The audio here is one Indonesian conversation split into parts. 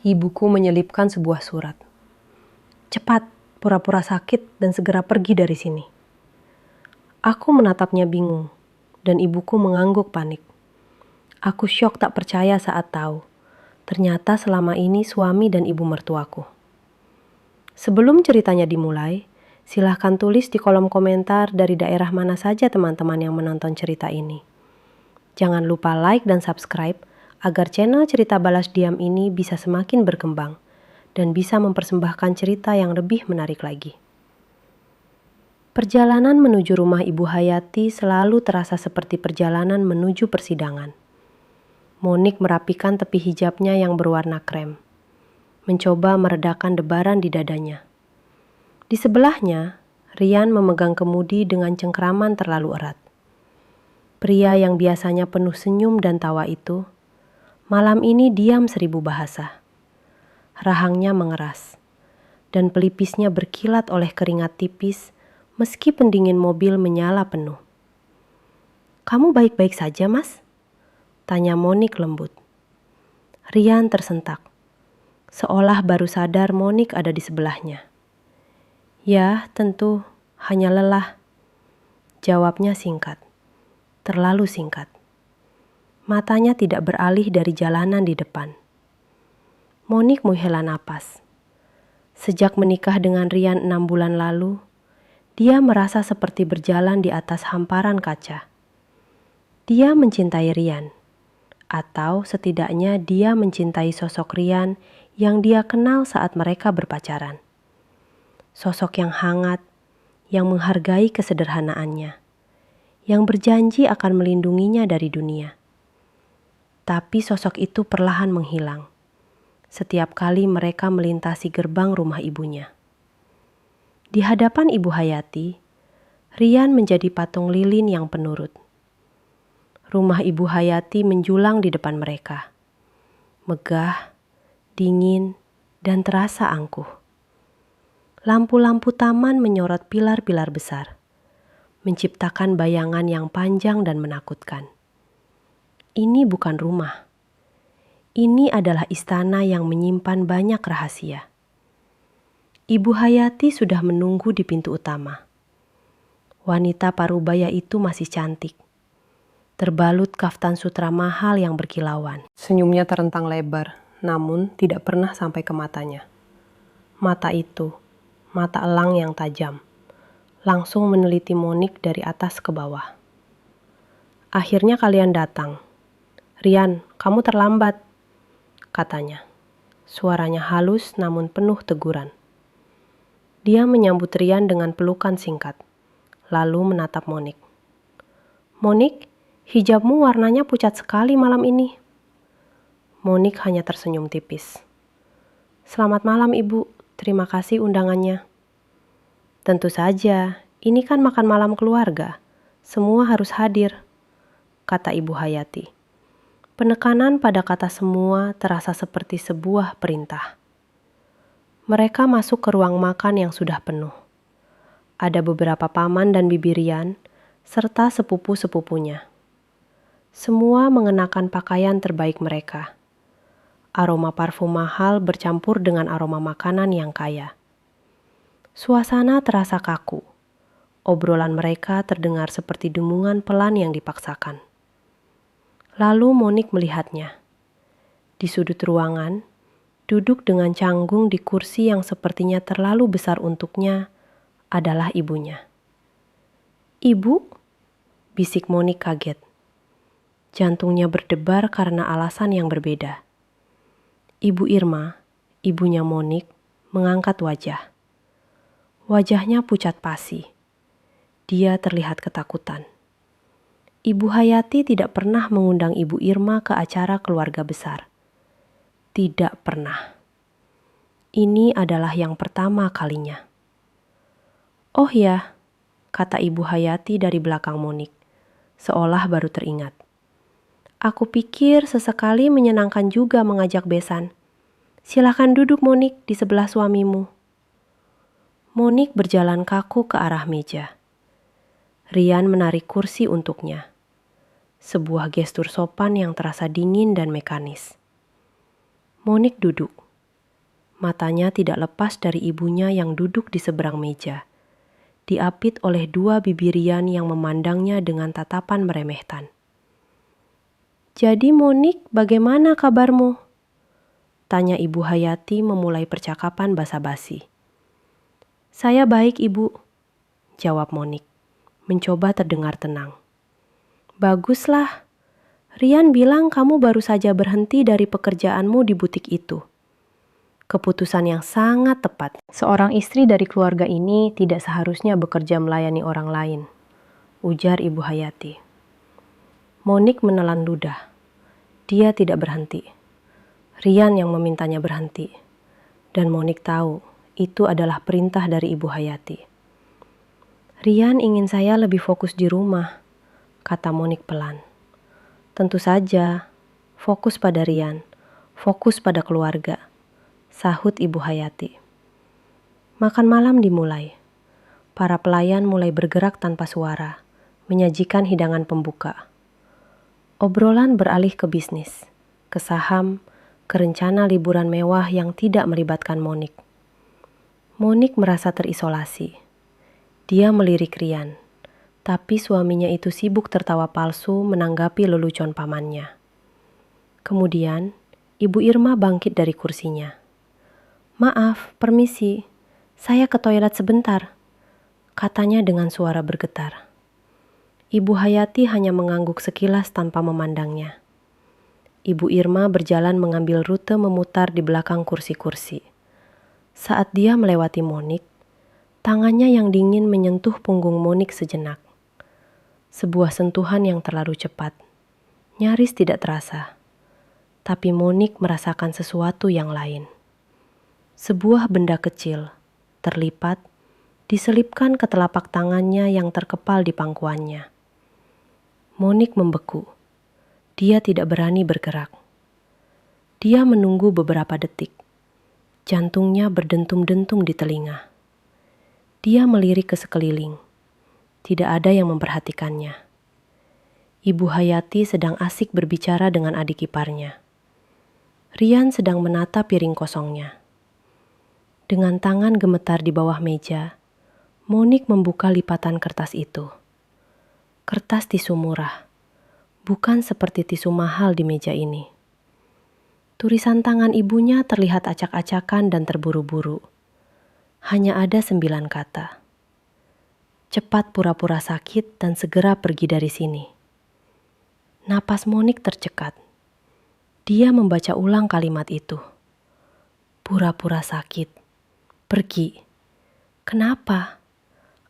Ibuku menyelipkan sebuah surat. Cepat, pura-pura sakit dan segera pergi dari sini. Aku menatapnya bingung, dan ibuku mengangguk panik. Aku syok tak percaya saat tahu. Ternyata selama ini suami dan ibu mertuaku. Sebelum ceritanya dimulai, silahkan tulis di kolom komentar dari daerah mana saja teman-teman yang menonton cerita ini. Jangan lupa like dan subscribe agar channel Cerita Balas Diam ini bisa semakin berkembang dan bisa mempersembahkan cerita yang lebih menarik lagi. Perjalanan menuju rumah Ibu Hayati selalu terasa seperti perjalanan menuju persidangan. Monik merapikan tepi hijabnya yang berwarna krem, mencoba meredakan debaran di dadanya. Di sebelahnya, Rian memegang kemudi dengan cengkraman terlalu erat. Pria yang biasanya penuh senyum dan tawa itu, malam ini diam 1000 bahasa. Rahangnya mengeras, dan pelipisnya berkilat oleh keringat tipis meski pendingin mobil menyala penuh. "Kamu baik-baik saja, Mas?" tanya Monik lembut. Rian tersentak, seolah baru sadar Monik ada di sebelahnya. "Ya, tentu, hanya lelah," jawabnya singkat, terlalu singkat. Matanya tidak beralih dari jalanan di depan. Monik menghela napas. Sejak menikah dengan Rian 6 bulan lalu, dia merasa seperti berjalan di atas hamparan kaca. Dia mencintai Rian, atau setidaknya dia mencintai sosok Rian yang dia kenal saat mereka berpacaran. Sosok yang hangat, yang menghargai kesederhanaannya, yang berjanji akan melindunginya dari dunia. Tapi sosok itu perlahan menghilang setiap kali mereka melintasi gerbang rumah ibunya. Di hadapan Ibu Hayati, Rian menjadi patung lilin yang penurut. Rumah Ibu Hayati menjulang di depan mereka. Megah, dingin, dan terasa angkuh. Lampu-lampu taman menyorot pilar-pilar besar, menciptakan bayangan yang panjang dan menakutkan. Ini bukan rumah. Ini adalah istana yang menyimpan banyak rahasia. Ibu Hayati sudah menunggu di pintu utama. Wanita parubaya itu masih cantik, terbalut kaftan sutra mahal yang berkilauan. Senyumnya terentang lebar, namun tidak pernah sampai ke matanya. Mata itu, mata elang yang tajam, langsung meneliti Monik dari atas ke bawah. "Akhirnya kalian datang. Rian, kamu terlambat," katanya. Suaranya halus namun penuh teguran. Dia menyambut Rian dengan pelukan singkat, lalu menatap Monik. "Monik, hijabmu warnanya pucat sekali malam ini." Monik hanya tersenyum tipis. "Selamat malam, Ibu. Terima kasih undangannya." "Tentu saja, ini kan makan malam keluarga. Semua harus hadir," kata Ibu Hayati. Penekanan pada kata semua terasa seperti sebuah perintah. Mereka masuk ke ruang makan yang sudah penuh. Ada beberapa paman dan bibi Rian, serta sepupu-sepupunya. Semua mengenakan pakaian terbaik mereka. Aroma parfum mahal bercampur dengan aroma makanan yang kaya. Suasana terasa kaku. Obrolan mereka terdengar seperti dengungan pelan yang dipaksakan. Lalu Monik melihatnya. Di sudut ruangan, duduk dengan canggung di kursi yang sepertinya terlalu besar untuknya, adalah ibunya. "Ibu?" bisik Monik kaget. Jantungnya berdebar karena alasan yang berbeda. Ibu Irma, ibunya Monik, mengangkat wajah. Wajahnya pucat pasi. Dia terlihat ketakutan. Ibu Hayati tidak pernah mengundang Ibu Irma ke acara keluarga besar. Tidak pernah. Ini adalah yang pertama kalinya. "Oh ya," kata Ibu Hayati dari belakang Monik, seolah baru teringat. "Aku pikir sesekali menyenangkan juga mengajak besan. Silakan duduk, Monik, di sebelah suamimu." Monik berjalan kaku ke arah meja. Rian menarik kursi untuknya. Sebuah gestur sopan yang terasa dingin dan mekanis. Monik duduk, Matanya tidak lepas dari ibunya yang duduk di seberang meja, diapit oleh dua bibir Rian yang memandangnya dengan tatapan meremehkan. "Jadi Monik, bagaimana kabarmu?" tanya Ibu Hayati memulai percakapan basa-basi. "Saya baik, Ibu," jawab Monik, mencoba terdengar tenang. "Baguslah. Rian bilang kamu baru saja berhenti dari pekerjaanmu di butik itu. Keputusan yang sangat tepat. Seorang istri dari keluarga ini tidak seharusnya bekerja melayani orang lain," ujar Ibu Hayati. Monik menelan ludah. Dia tidak berhenti. Rian yang memintanya berhenti. Dan Monik tahu itu adalah perintah dari Ibu Hayati. "Rian ingin saya lebih fokus di rumah," kata Monik pelan. "Tentu saja, fokus pada Rian, fokus pada keluarga," sahut Ibu Hayati. Makan malam dimulai. Para pelayan mulai bergerak tanpa suara, menyajikan hidangan pembuka. Obrolan beralih ke bisnis, ke saham, ke rencana liburan mewah yang tidak melibatkan Monik. Monik merasa terisolasi. Dia melirik Rian, tapi suaminya itu sibuk tertawa palsu menanggapi lelucon pamannya. Kemudian, Ibu Irma bangkit dari kursinya. "Maaf, permisi, saya ke toilet sebentar," katanya dengan suara bergetar. Ibu Hayati hanya mengangguk sekilas tanpa memandangnya. Ibu Irma berjalan mengambil rute memutar di belakang kursi-kursi. Saat dia melewati Monik, tangannya yang dingin menyentuh punggung Monik sejenak. Sebuah sentuhan yang terlalu cepat, nyaris tidak terasa. Tapi Monik merasakan sesuatu yang lain. Sebuah benda kecil, terlipat, diselipkan ke telapak tangannya yang terkepal di pangkuannya. Monik membeku. Dia tidak berani bergerak. Dia menunggu beberapa detik. Jantungnya berdentum-dentum di telinga. Dia melirik ke sekeliling. Tidak ada yang memperhatikannya. Ibu Hayati sedang asik berbicara dengan adik iparnya. Rian sedang menata piring kosongnya. Dengan tangan gemetar di bawah meja, Monik membuka lipatan kertas itu. Kertas tisu murah, bukan seperti tisu mahal di meja ini. Tulisan tangan ibunya terlihat acak-acakan dan terburu-buru. Hanya ada 9 kata. "Cepat pura-pura sakit dan segera pergi dari sini." Napas Monik tercekat. Dia membaca ulang kalimat itu. Pura-pura sakit. Pergi. Kenapa?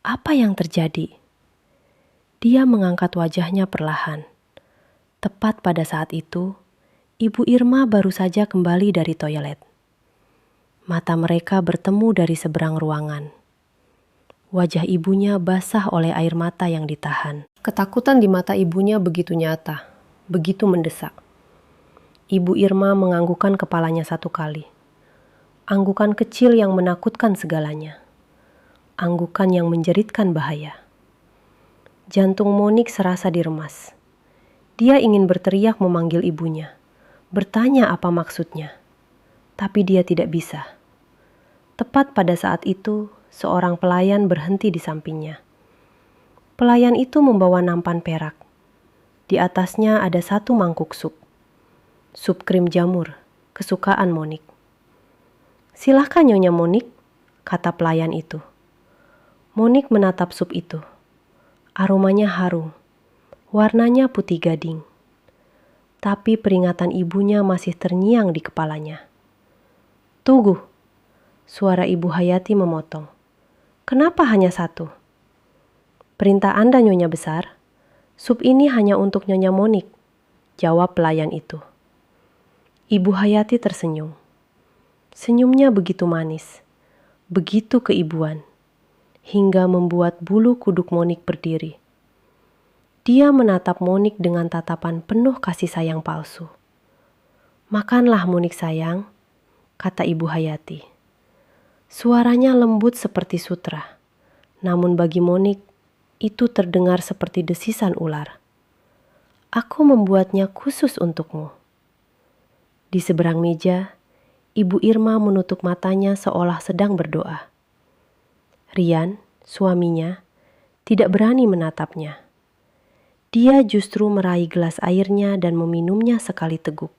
Apa yang terjadi? Dia mengangkat wajahnya perlahan. Tepat pada saat itu, Ibu Irma baru saja kembali dari toilet. Mata mereka bertemu dari seberang ruangan. Wajah ibunya basah oleh air mata yang ditahan. Ketakutan di mata ibunya begitu nyata, begitu mendesak. Ibu Irma menganggukkan kepalanya satu kali. Anggukan kecil yang menakutkan segalanya. Anggukan yang menjeritkan bahaya. Jantung Monik serasa diremas. Dia ingin berteriak memanggil ibunya, bertanya apa maksudnya. Tapi dia tidak bisa. Tepat pada saat itu, seorang pelayan berhenti di sampingnya. Pelayan itu membawa nampan perak. Di atasnya ada 1 mangkuk sup. Sup krim jamur, kesukaan Monik. "Silahkan Nyonya Monik," kata pelayan itu. Monik menatap sup itu. Aromanya harum, warnanya putih gading. Tapi peringatan ibunya masih terngiang di kepalanya. "Tunggu," suara Ibu Hayati memotong. "Kenapa hanya 1? "Perintah Anda, Nyonya Besar. Sup ini hanya untuk Nyonya Monik," jawab pelayan itu. Ibu Hayati tersenyum. Senyumnya begitu manis, begitu keibuan, hingga membuat bulu kuduk Monik berdiri. Dia menatap Monik dengan tatapan penuh kasih sayang palsu. "Makanlah Monik sayang," kata Ibu Hayati. Suaranya lembut seperti sutra, namun bagi Monik itu terdengar seperti desisan ular. "Aku membuatnya khusus untukmu." Di seberang meja, Ibu Irma menutup matanya seolah sedang berdoa. Rian, suaminya, tidak berani menatapnya. Dia justru meraih gelas airnya dan meminumnya sekali teguk.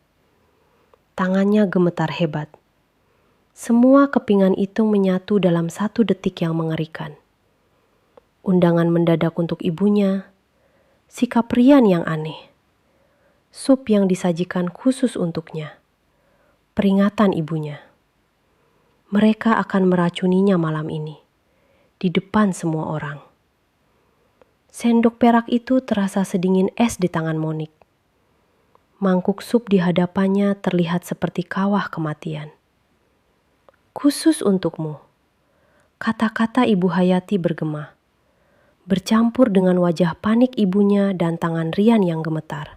Tangannya gemetar hebat. Semua kepingan itu menyatu dalam 1 detik yang mengerikan. Undangan mendadak untuk ibunya, sikap Rian yang aneh, sup yang disajikan khusus untuknya, peringatan ibunya. Mereka akan meracuninya malam ini, di depan semua orang. Sendok perak itu terasa sedingin es di tangan Monik. Mangkuk sup di hadapannya terlihat seperti kawah kematian. Khusus untukmu, kata-kata Ibu Hayati bergema, bercampur dengan wajah panik ibunya dan tangan Rian yang gemetar.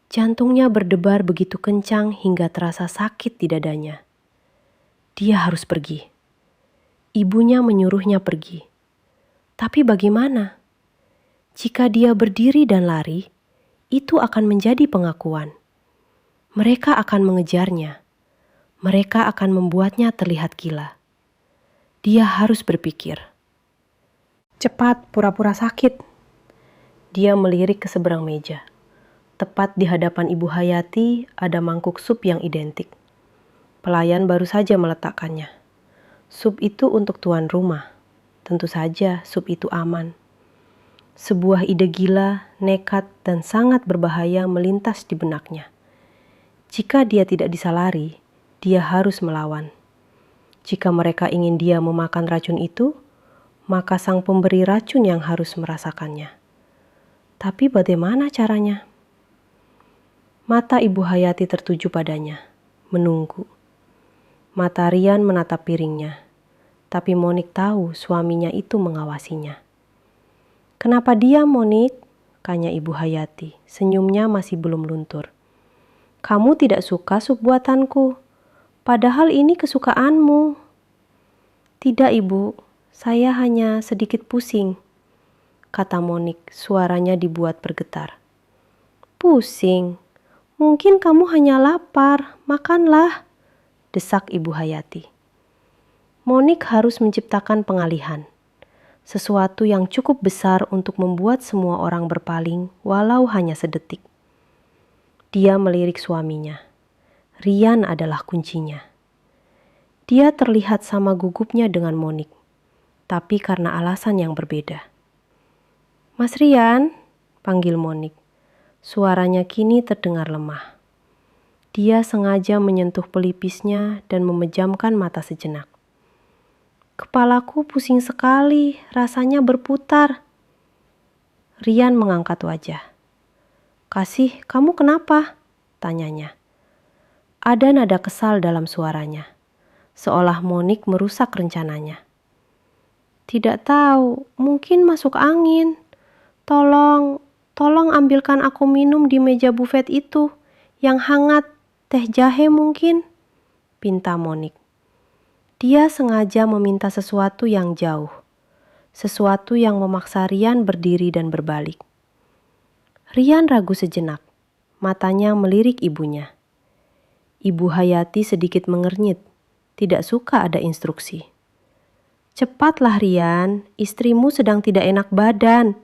Jantungnya berdebar begitu kencang hingga terasa sakit di dadanya. Dia harus pergi. Ibunya menyuruhnya pergi. Tapi bagaimana? Jika dia berdiri dan lari, itu akan menjadi pengakuan. Mereka akan mengejarnya. Mereka akan membuatnya terlihat gila. Dia harus berpikir. Cepat, pura-pura sakit. Dia melirik ke seberang meja. Tepat di hadapan Ibu Hayati ada mangkuk sup yang identik. Pelayan baru saja meletakkannya. Sup itu untuk tuan rumah. Tentu saja sup itu aman. Sebuah ide gila, nekat, dan sangat berbahaya melintas di benaknya. Jika dia tidak bisa lari, dia harus melawan. Jika mereka ingin dia memakan racun itu, maka sang pemberi racun yang harus merasakannya. Tapi bagaimana caranya? Mata Ibu Hayati tertuju padanya, menunggu. Mata Rian menatap piringnya, tapi Monik tahu suaminya itu mengawasinya. Kenapa diam, Monik? Tanya Ibu Hayati, senyumnya masih belum luntur. Kamu tidak suka sup buatanku, padahal ini kesukaanmu. Tidak, Ibu, saya hanya sedikit pusing, kata Monik, suaranya dibuat bergetar. Pusing? Mungkin kamu hanya lapar, makanlah, desak Ibu Hayati. Monik harus menciptakan pengalihan. Sesuatu yang cukup besar untuk membuat semua orang berpaling walau hanya sedetik. Dia melirik suaminya. Rian adalah kuncinya. Dia terlihat sama gugupnya dengan Monik, tapi karena alasan yang berbeda. Mas Rian, panggil Monik. Suaranya kini terdengar lemah. Dia sengaja menyentuh pelipisnya dan memejamkan mata sejenak. Kepalaku pusing sekali, rasanya berputar. Rian mengangkat wajah. Kasih, kamu kenapa? Tanyanya. Ada nada kesal dalam suaranya, seolah Monik merusak rencananya. Tidak tahu, mungkin masuk angin. Tolong ambilkan aku minum di meja bufet itu, yang hangat, teh jahe mungkin, pinta Monik. Dia sengaja meminta sesuatu yang jauh, sesuatu yang memaksa Rian berdiri dan berbalik. Rian ragu sejenak, matanya melirik ibunya. Ibu Hayati sedikit mengernyit, tidak suka ada instruksi. Cepatlah Rian, istrimu sedang tidak enak badan,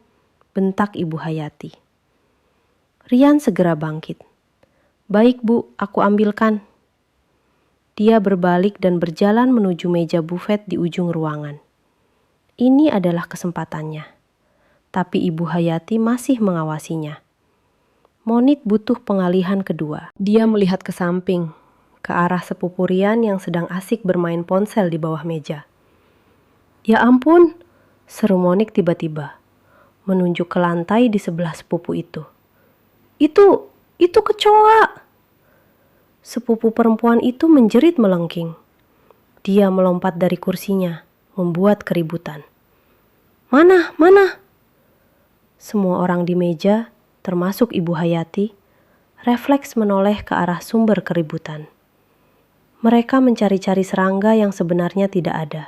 bentak Ibu Hayati. Rian segera bangkit. Baik Bu, aku ambilkan. Dia berbalik dan berjalan menuju meja bufet di ujung ruangan. Ini adalah kesempatannya. Tapi Ibu Hayati masih mengawasinya. Monik butuh pengalihan kedua. Dia melihat ke samping, ke arah sepupu Rian yang sedang asik bermain ponsel di bawah meja. Ya ampun, seru Monik tiba-tiba, menunjuk ke lantai di sebelah sepupu itu. Itu kecoa! Sepupu perempuan itu menjerit melengking. Dia melompat dari kursinya, membuat keributan. Mana? Semua orang di meja, termasuk Ibu Hayati, refleks menoleh ke arah sumber keributan. Mereka mencari-cari serangga yang sebenarnya tidak ada.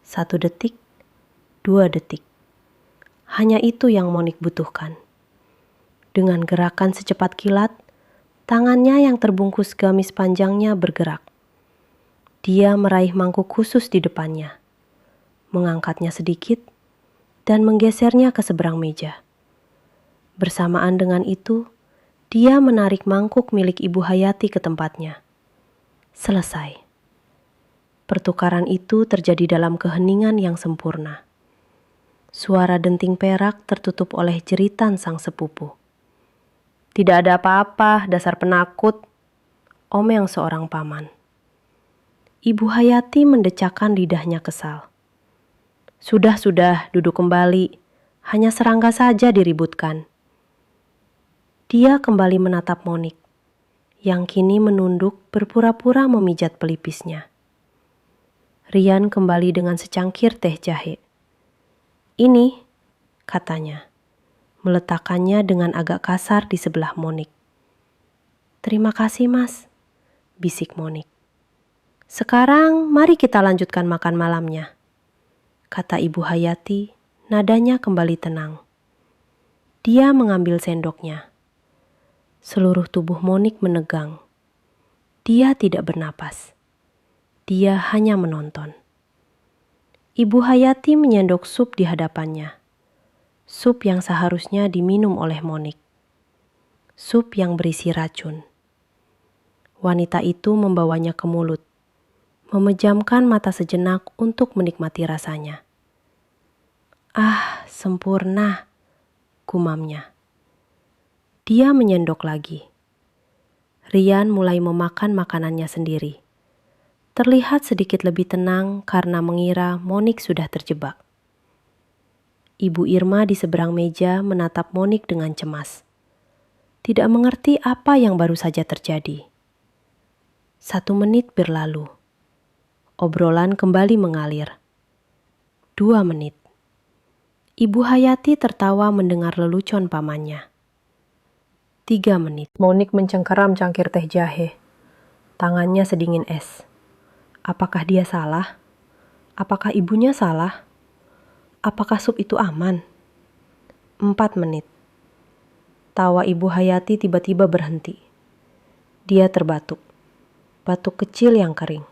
1 detik, 2 detik. Hanya itu yang Monik butuhkan. Dengan gerakan secepat kilat, Tangannya yang terbungkus gamis panjangnya bergerak. Dia meraih mangkuk khusus di depannya, mengangkatnya sedikit, dan menggesernya ke seberang meja. Bersamaan dengan itu, dia menarik mangkuk milik Ibu Hayati ke tempatnya. Selesai. Pertukaran itu terjadi dalam keheningan yang sempurna. Suara denting perak tertutup oleh jeritan sang sepupu. "Tidak ada apa-apa, dasar penakut," omel seorang paman. Ibu Hayati mendecakkan lidahnya kesal. Sudah, duduk kembali. Hanya serangga saja diributkan." Dia kembali menatap Monik, yang kini menunduk berpura-pura memijat pelipisnya. Rian kembali dengan secangkir teh jahe. "Ini," katanya, meletakkannya dengan agak kasar di sebelah Monik. "Terima kasih, Mas," bisik Monik. "Sekarang mari kita lanjutkan makan malamnya," kata Ibu Hayati, nadanya kembali tenang. Dia mengambil sendoknya. Seluruh tubuh Monik menegang. Dia tidak bernapas. Dia hanya menonton. Ibu Hayati menyendok sup di hadapannya. Sup yang seharusnya diminum oleh Monik. Sup yang berisi racun. Wanita itu membawanya ke mulut, memejamkan mata sejenak untuk menikmati rasanya. "Ah, sempurna," gumamnya. Dia menyendok lagi. Rian mulai memakan makanannya sendiri. Terlihat sedikit lebih tenang karena mengira Monik sudah terjebak. Ibu Irma di seberang meja menatap Monik dengan cemas. Tidak mengerti apa yang baru saja terjadi. 1 menit berlalu. Obrolan kembali mengalir. 2 menit. Ibu Hayati tertawa mendengar lelucon pamannya. 3 menit. Monik mencengkeram cangkir teh jahe. Tangannya sedingin es. Apakah dia salah? Apakah ibunya salah? Apakah sup itu aman? 4 menit. Tawa Ibu Hayati tiba-tiba berhenti. Dia terbatuk. Batuk kecil yang kering.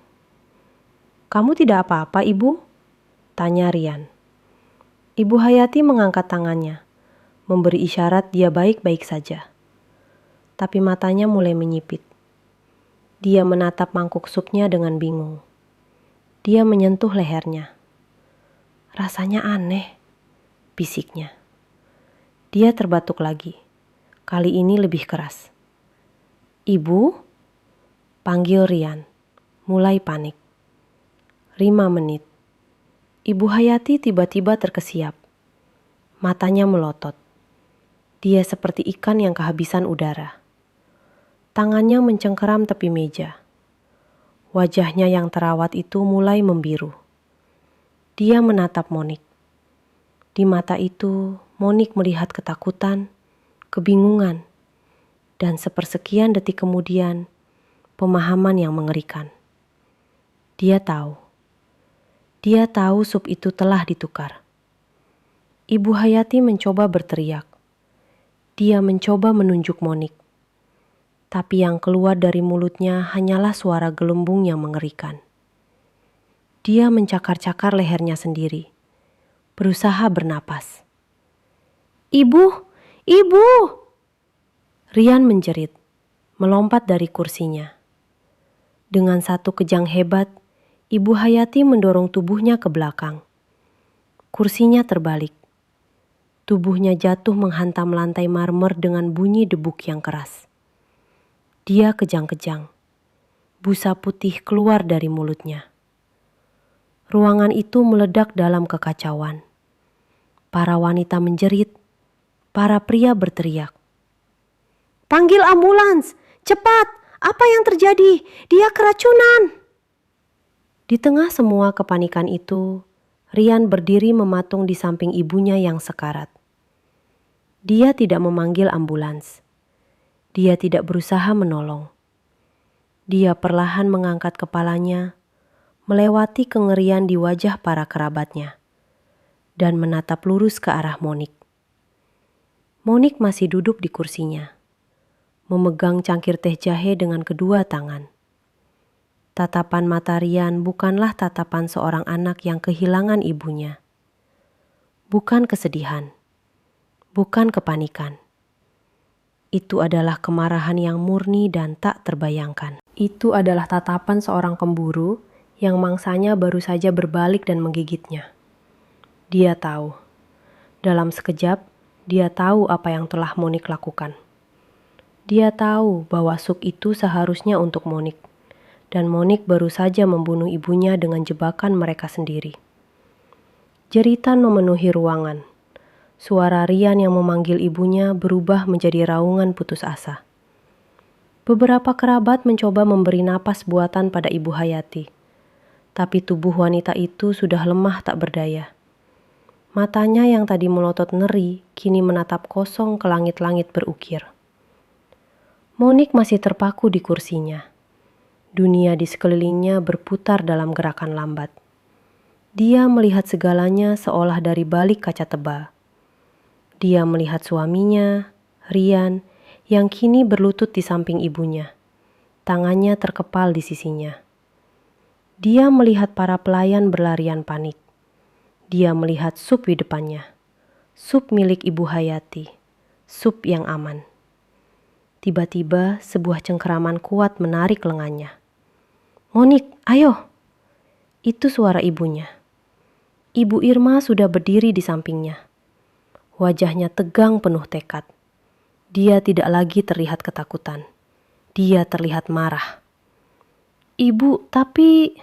"Kamu tidak apa-apa, Ibu?" tanya Rian. Ibu Hayati mengangkat tangannya, memberi isyarat dia baik-baik saja. Tapi matanya mulai menyipit. Dia menatap mangkuk supnya dengan bingung. Dia menyentuh lehernya. "Rasanya aneh," bisiknya. Dia terbatuk lagi. Kali ini lebih keras. "Ibu?" panggil Rian. Mulai panik. 5 menit. Ibu Hayati tiba-tiba terkesiap. Matanya melotot. Dia seperti ikan yang kehabisan udara. Tangannya mencengkeram tepi meja. Wajahnya yang terawat itu mulai membiru. Dia menatap Monik. Di mata itu, Monik melihat ketakutan, kebingungan, dan sepersekian detik kemudian, pemahaman yang mengerikan. Dia tahu sup itu telah ditukar. Ibu Hayati mencoba berteriak. Dia mencoba menunjuk Monik. Tapi yang keluar dari mulutnya hanyalah suara gelembung yang mengerikan. Dia mencakar-cakar lehernya sendiri, berusaha bernapas. "Ibu! Ibu!" Rian menjerit, melompat dari kursinya. Dengan satu kejang hebat, Ibu Hayati mendorong tubuhnya ke belakang. Kursinya terbalik. Tubuhnya jatuh menghantam lantai marmer dengan bunyi debuk yang keras. Dia kejang-kejang. Busa putih keluar dari mulutnya. Ruangan itu meledak dalam kekacauan. Para wanita menjerit. Para pria berteriak. "Panggil ambulans! Cepat! Apa yang terjadi? Dia keracunan!" Di tengah semua kepanikan itu, Rian berdiri mematung di samping ibunya yang sekarat. Dia tidak memanggil ambulans. Dia tidak berusaha menolong. Dia perlahan mengangkat kepalanya, melewati kengerian di wajah para kerabatnya, dan menatap lurus ke arah Monik. Monik masih duduk di kursinya. memegang cangkir teh jahe dengan kedua tangan. Tatapan mata Rian bukanlah tatapan seorang anak yang kehilangan ibunya. Bukan kesedihan, bukan kepanikan. Itu adalah kemarahan yang murni dan tak terbayangkan. Itu adalah tatapan seorang pemburu yang mangsanya baru saja berbalik dan menggigitnya. Dia tahu. Dalam sekejap, dia tahu apa yang telah Monik lakukan. Dia tahu bahwa Suk itu seharusnya untuk Monik, dan Monik baru saja membunuh ibunya dengan jebakan mereka sendiri. Jeritan memenuhi ruangan. Suara Rian yang memanggil ibunya berubah menjadi raungan putus asa. Beberapa kerabat mencoba memberi napas buatan pada Ibu Hayati, tapi tubuh wanita itu sudah lemah tak berdaya. Matanya yang tadi melotot ngeri, kini menatap kosong ke langit-langit berukir. Monik masih terpaku di kursinya. Dunia di sekelilingnya berputar dalam gerakan lambat. Dia melihat segalanya seolah dari balik kaca tebal. Dia melihat suaminya, Rian, yang kini berlutut di samping ibunya. Tangannya terkepal di sisinya. Dia melihat para pelayan berlarian panik. Dia melihat sup di depannya. Sup milik Ibu Hayati. Sup yang aman. Tiba-tiba sebuah cengkeraman kuat menarik lengannya. "Monik, ayo!" Itu suara ibunya. Ibu Irma sudah berdiri di sampingnya. Wajahnya tegang penuh tekad. Dia tidak lagi terlihat ketakutan. Dia terlihat marah. "Ibu, tapi..."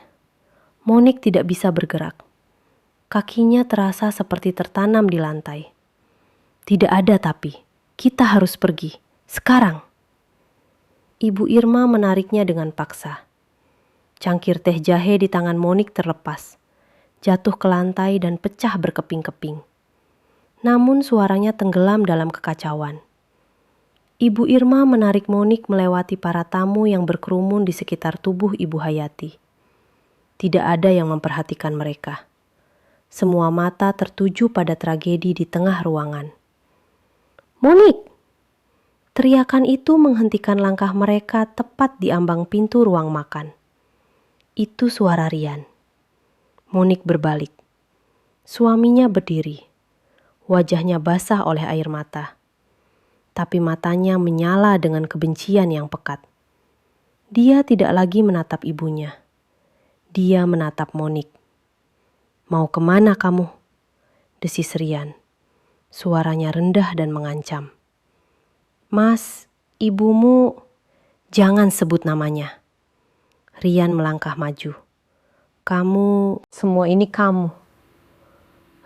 Monik tidak bisa bergerak. Kakinya terasa seperti tertanam di lantai. "Tidak ada tapi. Kita harus pergi. Sekarang." Ibu Irma menariknya dengan paksa. Cangkir teh jahe di tangan Monik terlepas. Jatuh ke lantai dan pecah berkeping-keping. Namun suaranya tenggelam dalam kekacauan. Ibu Irma menarik Monik melewati para tamu yang berkerumun di sekitar tubuh Ibu Hayati. Tidak ada yang memperhatikan mereka. Semua mata tertuju pada tragedi di tengah ruangan. "Monik!" Teriakan itu menghentikan langkah mereka tepat di ambang pintu ruang makan. Itu suara Rian. Monik berbalik. Suaminya berdiri. Wajahnya basah oleh air mata. Tapi matanya menyala dengan kebencian yang pekat. Dia tidak lagi menatap ibunya. Dia menatap Monik. "Mau kemana kamu?" desis Rian. Suaranya rendah dan mengancam. "Mas, ibumu..." "Jangan sebut namanya." Rian melangkah maju. "Kamu, semua ini kamu."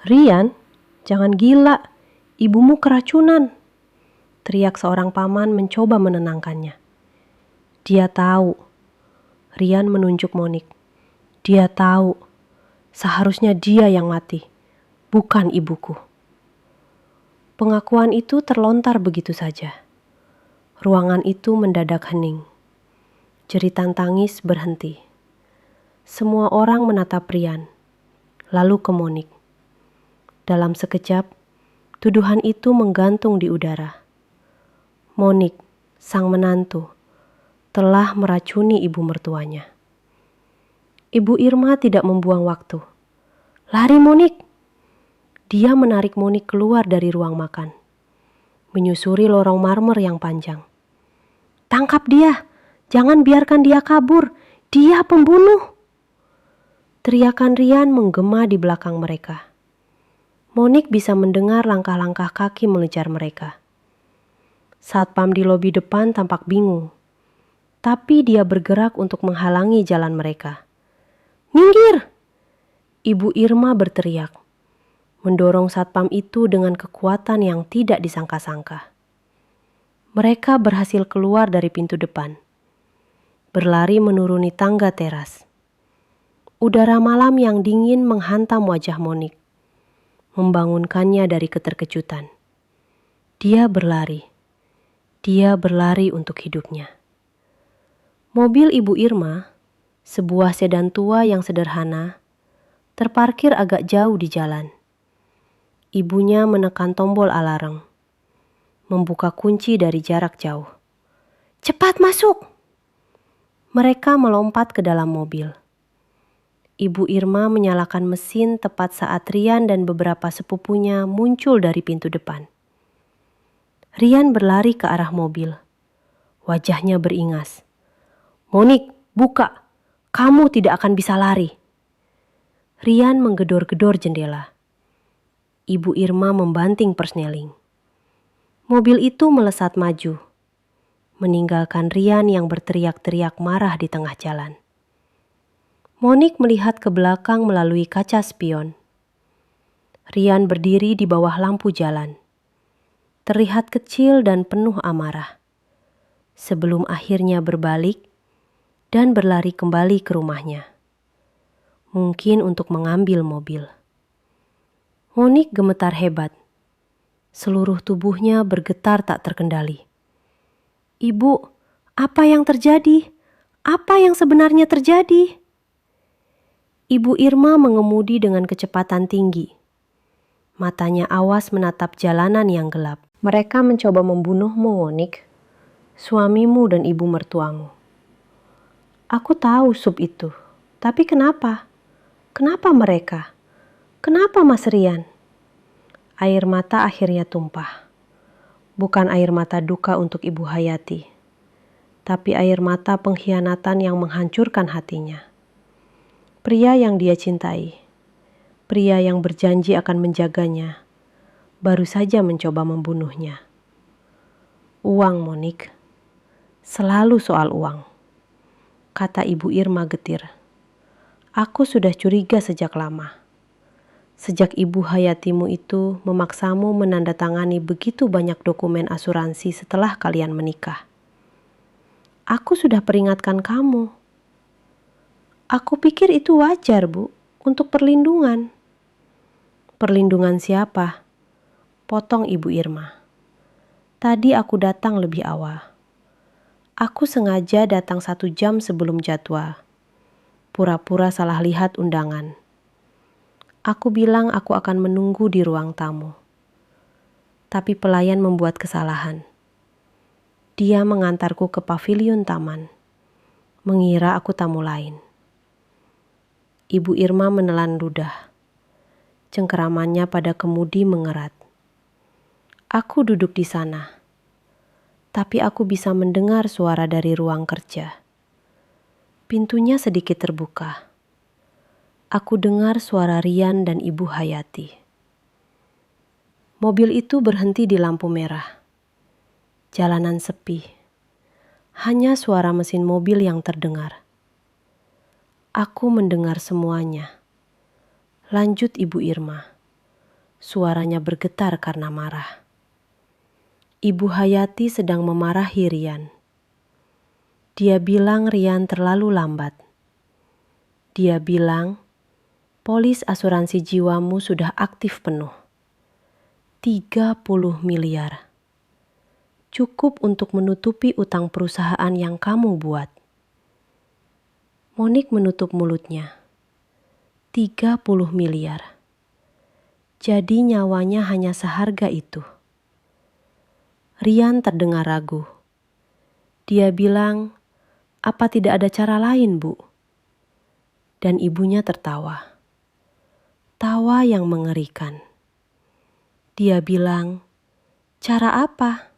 "Rian, jangan gila. Ibumu keracunan." Teriak seorang paman mencoba menenangkannya. "Dia tahu." Rian menunjuk Monik. "Dia tahu. Seharusnya dia yang mati, bukan ibuku." Pengakuan itu terlontar begitu saja. Ruangan itu mendadak hening. Jeritan tangis berhenti. Semua orang menatap Rian, lalu ke Monik. Dalam sekejap, tuduhan itu menggantung di udara. Monik, sang menantu, telah meracuni ibu mertuanya. Ibu Irma tidak membuang waktu. "Lari, Monik!" Dia menarik Monik keluar dari ruang makan, menyusuri lorong marmer yang panjang. "Tangkap dia! Jangan biarkan dia kabur! Dia pembunuh!" Teriakan Rian menggema di belakang mereka. Monik bisa mendengar langkah-langkah kaki mengejar mereka. Satpam di lobi depan tampak bingung, tapi dia bergerak untuk menghalangi jalan mereka. "Minggir!" Ibu Irma berteriak, mendorong satpam itu dengan kekuatan yang tidak disangka-sangka. Mereka berhasil keluar dari pintu depan, berlari menuruni tangga teras. Udara malam yang dingin menghantam wajah Monik, membangunkannya dari keterkejutan. Dia berlari untuk hidupnya. Mobil Ibu Irma, sebuah sedan tua yang sederhana, terparkir agak jauh di jalan. Ibunya menekan tombol alarm, membuka kunci dari jarak jauh. Cepat masuk! Mereka melompat ke dalam mobil. Ibu Irma menyalakan mesin tepat saat Rian dan beberapa sepupunya muncul dari pintu depan. Rian berlari ke arah mobil. Wajahnya beringas. "Monik, buka! Kamu tidak akan bisa lari." Rian menggedor-gedor jendela. Ibu Irma membanting persneling. Mobil itu melesat maju, meninggalkan Rian yang berteriak-teriak marah di tengah jalan. Monik melihat ke belakang melalui kaca spion. Rian berdiri di bawah lampu jalan. Terlihat kecil dan penuh amarah. Sebelum akhirnya berbalik dan berlari kembali ke rumahnya. Mungkin untuk mengambil mobil. Monik gemetar hebat. Seluruh tubuhnya bergetar tak terkendali. "Ibu, apa yang terjadi? Apa yang sebenarnya terjadi?" Ibu Irma mengemudi dengan kecepatan tinggi. Matanya awas menatap jalanan yang gelap. "Mereka mencoba membunuhmu, Monik. Suamimu dan ibu mertuamu. Aku tahu sub itu. Tapi kenapa? Kenapa mereka? Kenapa Mas Rian?" Air mata akhirnya tumpah. Bukan air mata duka untuk Ibu Hayati, tapi air mata pengkhianatan yang menghancurkan hatinya. Pria yang dia cintai, pria yang berjanji akan menjaganya, baru saja mencoba membunuhnya. "Uang, Monik. Selalu soal uang," kata Ibu Irma getir. "Aku sudah curiga sejak lama. Sejak Ibu Hayatimu itu memaksamu menandatangani begitu banyak dokumen asuransi setelah kalian menikah. Aku sudah peringatkan kamu. Aku pikir itu wajar, Bu, untuk perlindungan." "Perlindungan siapa?" potong Ibu Irma. "Tadi aku datang lebih awal. Aku sengaja datang 1 jam sebelum jadwal. Pura-pura salah lihat undangan. Aku bilang aku akan menunggu di ruang tamu. Tapi pelayan membuat kesalahan. Dia mengantarku ke paviliun taman, mengira aku tamu lain." Ibu Irma menelan ludah. Cengkeramannya pada kemudi mengerat. "Aku duduk di sana, tapi aku bisa mendengar suara dari ruang kerja. Pintunya sedikit terbuka. Aku dengar suara Rian dan Ibu Hayati. Mobil itu berhenti di lampu merah. Jalanan sepi. Hanya suara mesin mobil yang terdengar. Aku mendengar semuanya. Lanjut Ibu Irma. Suaranya bergetar karena marah. Ibu Hayati sedang memarahi Rian. Dia bilang Rian terlalu lambat. Dia bilang, polis asuransi jiwamu sudah aktif penuh. 30 miliar. Cukup untuk menutupi utang perusahaan yang kamu buat. Monik menutup mulutnya. 30 miliar. Jadi nyawanya hanya seharga itu. Rian terdengar ragu. Dia bilang, "Apa tidak ada cara lain, Bu?" Dan ibunya tertawa. Tawa yang mengerikan. Dia bilang, "Cara apa?"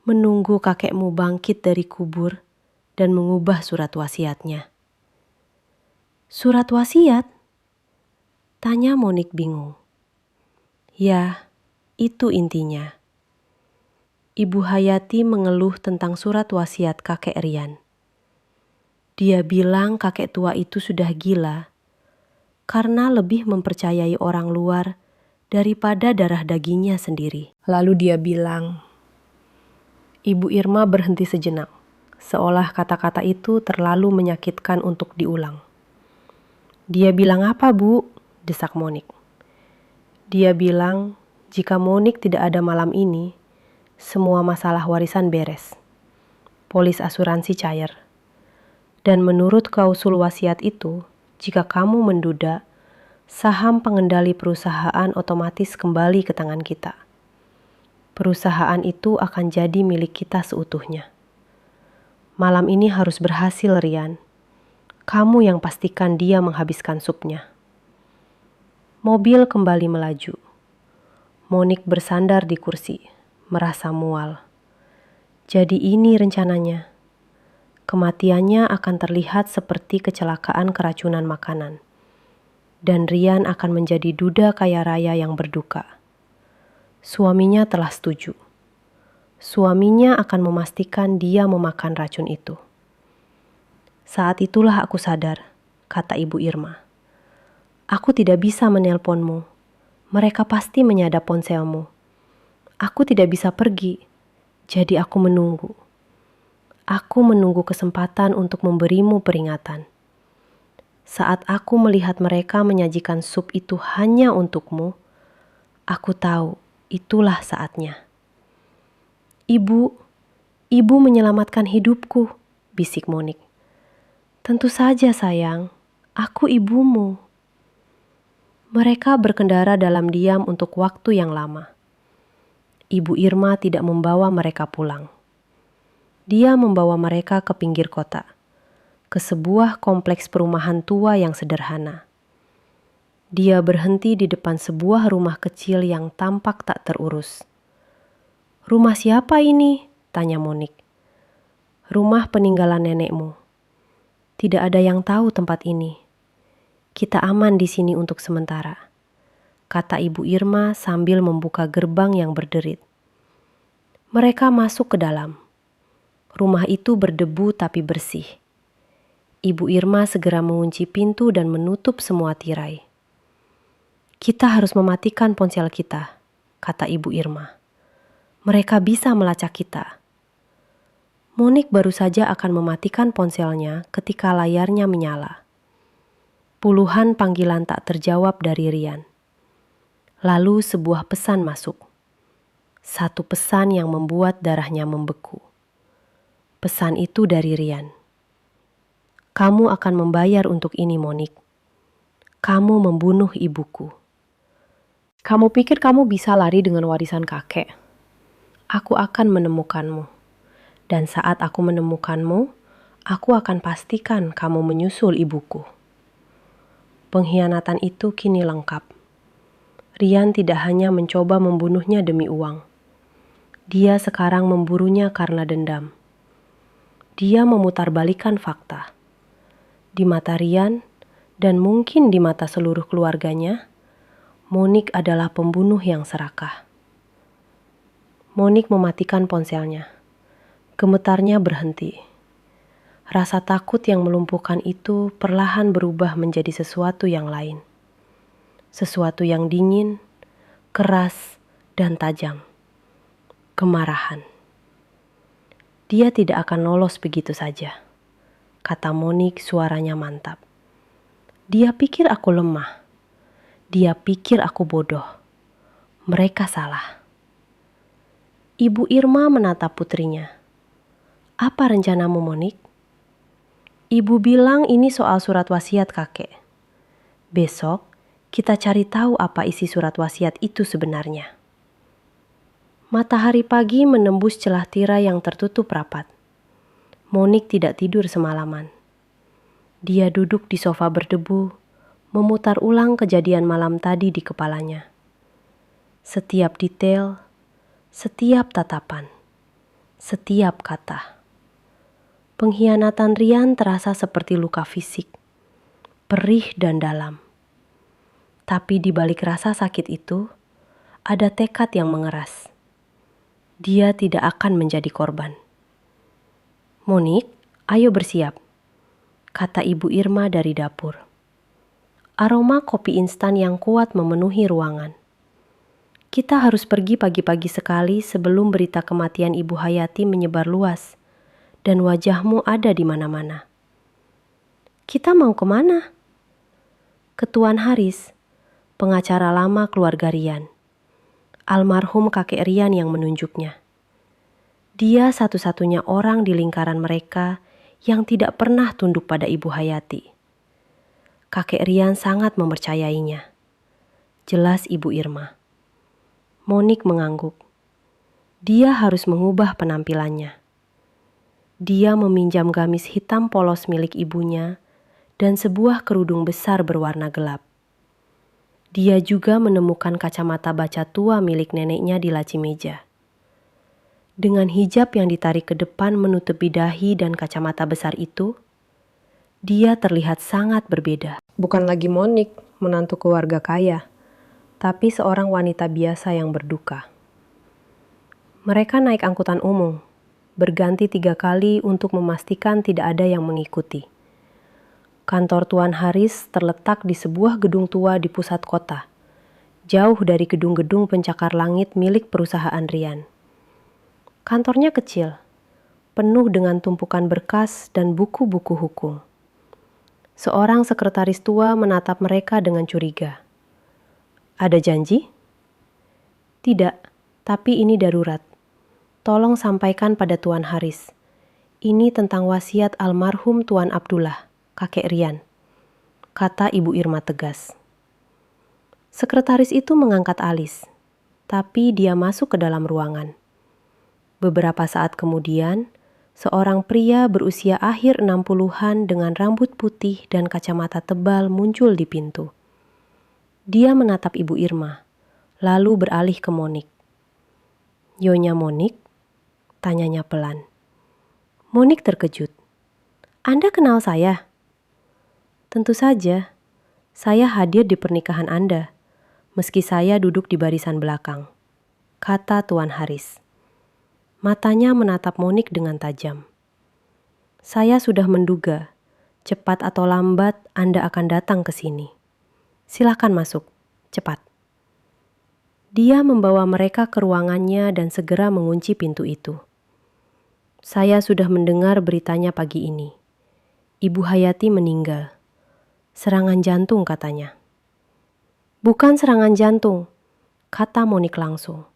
"Menunggu kakekmu bangkit dari kubur dan mengubah surat wasiatnya." "Surat wasiat?" tanya Monik bingung. "Ya, itu intinya." Ibu Hayati mengeluh tentang surat wasiat kakek Rian. Dia bilang kakek tua itu sudah gila karena lebih mempercayai orang luar daripada darah dagingnya sendiri. Lalu dia bilang, Ibu Irma berhenti sejenak, seolah kata-kata itu terlalu menyakitkan untuk diulang. "Dia bilang apa, Bu?" desak Monik. "Dia bilang, jika Monik tidak ada malam ini, semua masalah warisan beres. Polis asuransi cair. Dan menurut klausul wasiat itu, jika kamu menduda, saham pengendali perusahaan otomatis kembali ke tangan kita. Perusahaan itu akan jadi milik kita seutuhnya. Malam ini harus berhasil, Rian. Kamu yang pastikan dia menghabiskan supnya. Mobil kembali melaju. Monik bersandar di kursi, merasa mual. Jadi ini rencananya. Kematiannya akan terlihat seperti kecelakaan keracunan makanan. Dan Rian akan menjadi duda kaya raya yang berduka. Suaminya telah setuju. Suaminya akan memastikan dia memakan racun itu. Saat itulah aku sadar, kata Ibu Irma. Aku tidak bisa menelponmu. Mereka pasti menyadap ponselmu. Aku tidak bisa pergi, jadi aku menunggu. Aku menunggu kesempatan untuk memberimu peringatan. Saat aku melihat mereka menyajikan sup itu hanya untukmu, aku tahu itulah saatnya. Ibu menyelamatkan hidupku, bisik Monik. Tentu saja sayang, aku ibumu. Mereka berkendara dalam diam untuk waktu yang lama. Ibu Irma tidak membawa mereka pulang. Dia membawa mereka ke pinggir kota, ke sebuah kompleks perumahan tua yang sederhana. Dia berhenti di depan sebuah rumah kecil yang tampak tak terurus. Rumah siapa ini? Tanya Monik. Rumah peninggalan nenekmu. Tidak ada yang tahu tempat ini. Kita aman di sini untuk sementara, kata Ibu Irma sambil membuka gerbang yang berderit. Mereka masuk ke dalam. Rumah itu berdebu tapi bersih. Ibu Irma segera mengunci pintu dan menutup semua tirai. Kita harus mematikan ponsel kita, kata Ibu Irma. Mereka bisa melacak kita. Monik baru saja akan mematikan ponselnya ketika layarnya menyala. Puluhan panggilan tak terjawab dari Rian. Lalu sebuah pesan masuk. Satu pesan yang membuat darahnya membeku. Pesan itu dari Rian. Kamu akan membayar untuk ini, Monik. Kamu membunuh ibuku. Kamu pikir kamu bisa lari dengan warisan kakek? Aku akan menemukanmu. Dan saat aku menemukanmu, aku akan pastikan kamu menyusul ibuku. Pengkhianatan itu kini lengkap. Rian tidak hanya mencoba membunuhnya demi uang. Dia sekarang memburunya karena dendam. Dia memutarbalikkan fakta. Di mata Rian, dan mungkin di mata seluruh keluarganya, Monik adalah pembunuh yang serakah. Monik mematikan ponselnya. Gemetarnya berhenti. Rasa takut yang melumpuhkan itu perlahan berubah menjadi sesuatu yang lain. Sesuatu yang dingin, keras, dan tajam. Kemarahan. Dia tidak akan lolos begitu saja, kata Monik suaranya mantap. Dia pikir aku lemah. Dia pikir aku bodoh. Mereka salah. Ibu Irma menatap putrinya. Apa rencanamu, Monik? Ibu bilang ini soal surat wasiat kakek. Besok kita cari tahu apa isi surat wasiat itu sebenarnya. Matahari pagi menembus celah tirai yang tertutup rapat. Monik tidak tidur semalaman. Dia duduk di sofa berdebu, memutar ulang kejadian malam tadi di kepalanya. Setiap detail, setiap tatapan, setiap kata. Pengkhianatan Rian terasa seperti luka fisik, perih dan dalam. Tapi di balik rasa sakit itu, ada tekad yang mengeras. Dia tidak akan menjadi korban. Monik, ayo bersiap, kata Ibu Irma dari dapur. Aroma kopi instan yang kuat memenuhi ruangan. Kita harus pergi pagi-pagi sekali sebelum berita kematian Ibu Hayati menyebar luas dan wajahmu ada di mana-mana. Kita mau kemana? Ketuan Haris, pengacara lama keluarga Rian. Almarhum kakek Rian yang menunjuknya. Dia satu-satunya orang di lingkaran mereka yang tidak pernah tunduk pada Ibu Hayati. Kakek Rian sangat mempercayainya. Jelas Ibu Irma. Monik mengangguk. Dia harus mengubah penampilannya. Dia meminjam gamis hitam polos milik ibunya dan sebuah kerudung besar berwarna gelap. Dia juga menemukan kacamata baca tua milik neneknya di laci meja. Dengan hijab yang ditarik ke depan menutupi dahi dan kacamata besar itu, dia terlihat sangat berbeda. Bukan lagi Monik, menantu keluarga kaya, tapi seorang wanita biasa yang berduka. Mereka naik angkutan umum, berganti 3 kali untuk memastikan tidak ada yang mengikuti. Kantor Tuan Haris terletak di sebuah gedung tua di pusat kota, jauh dari gedung-gedung pencakar langit milik perusahaan Rian. Kantornya kecil, penuh dengan tumpukan berkas dan buku-buku hukum. Seorang sekretaris tua menatap mereka dengan curiga. Ada janji? Tidak, tapi ini darurat. Tolong sampaikan pada Tuan Haris. Ini tentang wasiat almarhum Tuan Abdullah, kakek Rian, kata Ibu Irma tegas. Sekretaris itu mengangkat alis, tapi dia masuk ke dalam ruangan. Beberapa saat kemudian, seorang pria berusia akhir 60-an dengan rambut putih dan kacamata tebal muncul di pintu. Dia menatap Ibu Irma, lalu beralih ke Monik. Nyonya Monik? Tanyanya pelan. Monik terkejut. Anda kenal saya? Tentu saja, saya hadir di pernikahan Anda, meski saya duduk di barisan belakang, kata Tuan Haris. Matanya menatap Monik dengan tajam. Saya sudah menduga, cepat atau lambat Anda akan datang ke sini. Silakan masuk, cepat. Dia membawa mereka ke ruangannya dan segera mengunci pintu itu. Saya sudah mendengar beritanya pagi ini. Ibu Hayati meninggal. Serangan jantung katanya. Bukan serangan jantung, kata Monik langsung.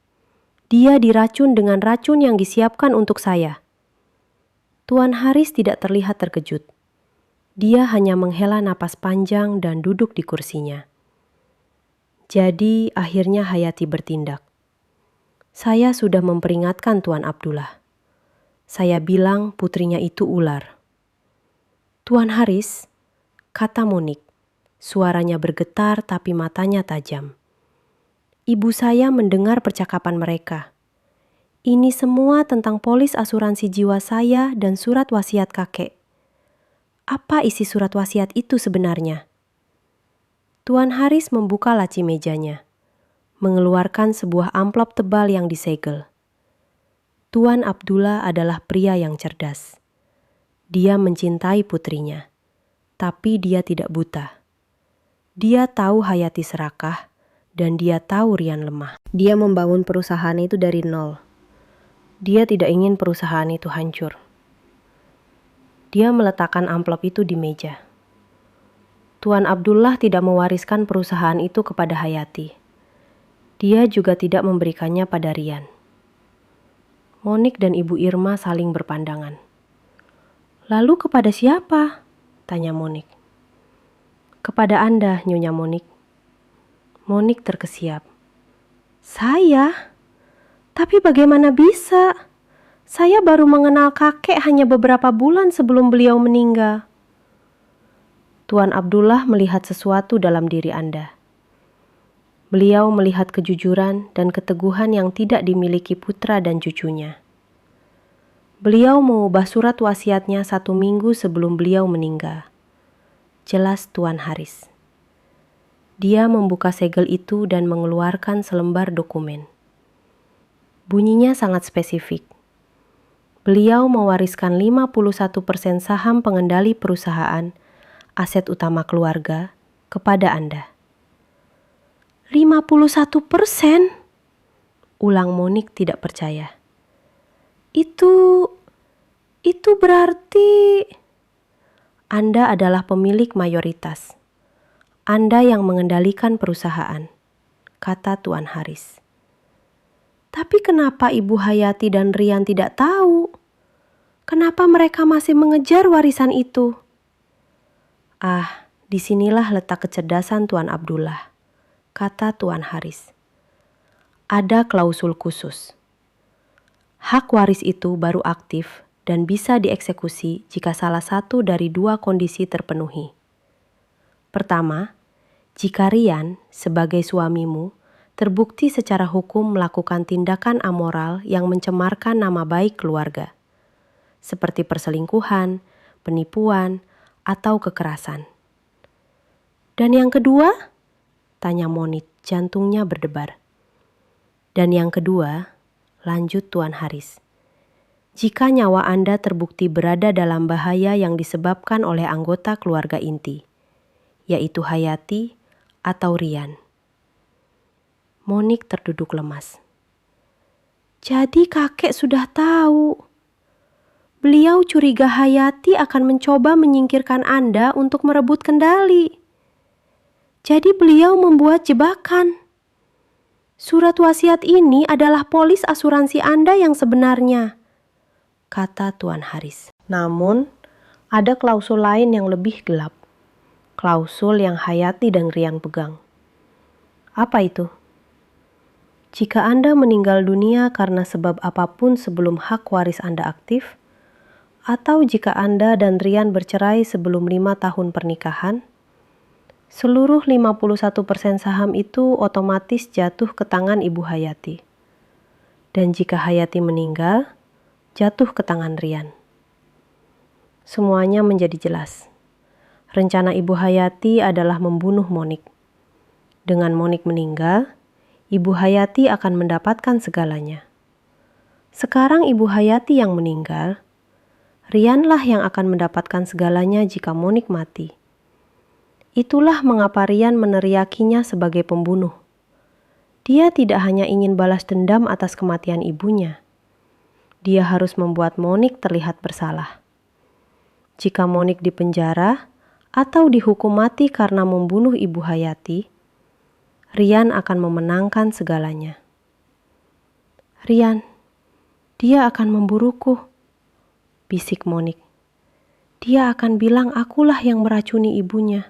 Dia diracun dengan racun yang disiapkan untuk saya. Tuan Haris tidak terlihat terkejut. Dia hanya menghela napas panjang dan duduk di kursinya. Jadi akhirnya Hayati bertindak. Saya sudah memperingatkan Tuan Abdullah. Saya bilang putrinya itu ular. Tuan Haris, kata Monik. Suaranya bergetar tapi matanya tajam. Ibu saya mendengar percakapan mereka. Ini semua tentang polis asuransi jiwa saya dan surat wasiat kakek. Apa isi surat wasiat itu sebenarnya? Tuan Haris membuka laci mejanya, mengeluarkan sebuah amplop tebal yang disegel. Tuan Abdullah adalah pria yang cerdas. Dia mencintai putrinya, tapi dia tidak buta. Dia tahu Hayati serakah, dan dia tahu Rian lemah. Dia membangun perusahaan itu dari nol. Dia tidak ingin perusahaan itu hancur. Dia meletakkan amplop itu di meja. Tuan Abdullah tidak mewariskan perusahaan itu kepada Hayati. Dia juga tidak memberikannya pada Rian. Monik dan Ibu Irma saling berpandangan. Lalu kepada siapa? Tanya Monik. Kepada Anda, Nyonya Monik. Monik terkesiap. Saya? Tapi bagaimana bisa? Saya baru mengenal kakek hanya beberapa bulan sebelum beliau meninggal. Tuan Abdullah melihat sesuatu dalam diri Anda. Beliau melihat kejujuran dan keteguhan yang tidak dimiliki putra dan cucunya. Beliau mengubah surat wasiatnya 1 minggu sebelum beliau meninggal. Jelas Tuan Haris. Dia membuka segel itu dan mengeluarkan selembar dokumen. Bunyinya sangat spesifik. Beliau mewariskan 51% saham pengendali perusahaan, aset utama keluarga, kepada Anda. 51%? Ulang Monik tidak percaya. Itu berarti Anda adalah pemilik mayoritas. Anda yang mengendalikan perusahaan, kata Tuan Haris. Tapi kenapa Ibu Hayati dan Rian tidak tahu? Kenapa mereka masih mengejar warisan itu? Disinilah letak kecerdasan Tuan Abdullah, kata Tuan Haris. Ada klausul khusus. Hak waris itu baru aktif dan bisa dieksekusi jika salah satu dari dua kondisi terpenuhi. Pertama, jika Rian, sebagai suamimu, terbukti secara hukum melakukan tindakan amoral yang mencemarkan nama baik keluarga, seperti perselingkuhan, penipuan, atau kekerasan. Dan yang kedua? Tanya Monik, jantungnya berdebar. Dan yang kedua, lanjut Tuan Haris. Jika nyawa Anda terbukti berada dalam bahaya yang disebabkan oleh anggota keluarga inti, yaitu Hayati atau Rian. Monik terduduk lemas. Jadi kakek sudah tahu. Beliau curiga Hayati akan mencoba menyingkirkan Anda untuk merebut kendali. Jadi beliau membuat jebakan. Surat wasiat ini adalah polis asuransi Anda yang sebenarnya, kata Tuan Haris. Namun, ada klausul lain yang lebih gelap. Klausul yang Hayati dan Rian pegang. Apa itu? Jika Anda meninggal dunia karena sebab apapun sebelum hak waris Anda aktif, atau jika Anda dan Rian bercerai sebelum 5 tahun pernikahan, seluruh 51% saham itu otomatis jatuh ke tangan Ibu Hayati. Dan jika Hayati meninggal, jatuh ke tangan Rian. Semuanya menjadi jelas. Rencana Ibu Hayati adalah membunuh Monik. Dengan Monik meninggal, Ibu Hayati akan mendapatkan segalanya. Sekarang Ibu Hayati yang meninggal, Rianlah yang akan mendapatkan segalanya jika Monik mati. Itulah mengapa Rian meneriakinya sebagai pembunuh. Dia tidak hanya ingin balas dendam atas kematian ibunya. Dia harus membuat Monik terlihat bersalah. Jika Monik dipenjara atau dihukum mati karena membunuh Ibu Hayati, Rian akan memenangkan segalanya. Rian, dia akan memburuku, bisik Monik. Dia akan bilang akulah yang meracuni ibunya.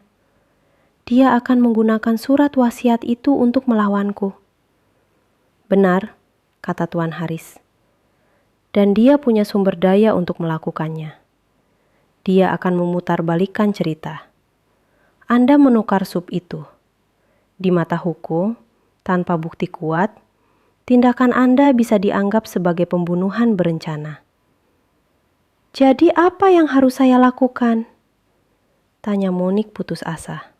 Dia akan menggunakan surat wasiat itu untuk melawanku. Benar, kata Tuan Haris. Dan dia punya sumber daya untuk melakukannya. Dia akan memutarbalikkan cerita. Anda menukar sup itu. Di mata hukum, tanpa bukti kuat, tindakan Anda bisa dianggap sebagai pembunuhan berencana. Jadi apa yang harus saya lakukan? Tanya Monik putus asa.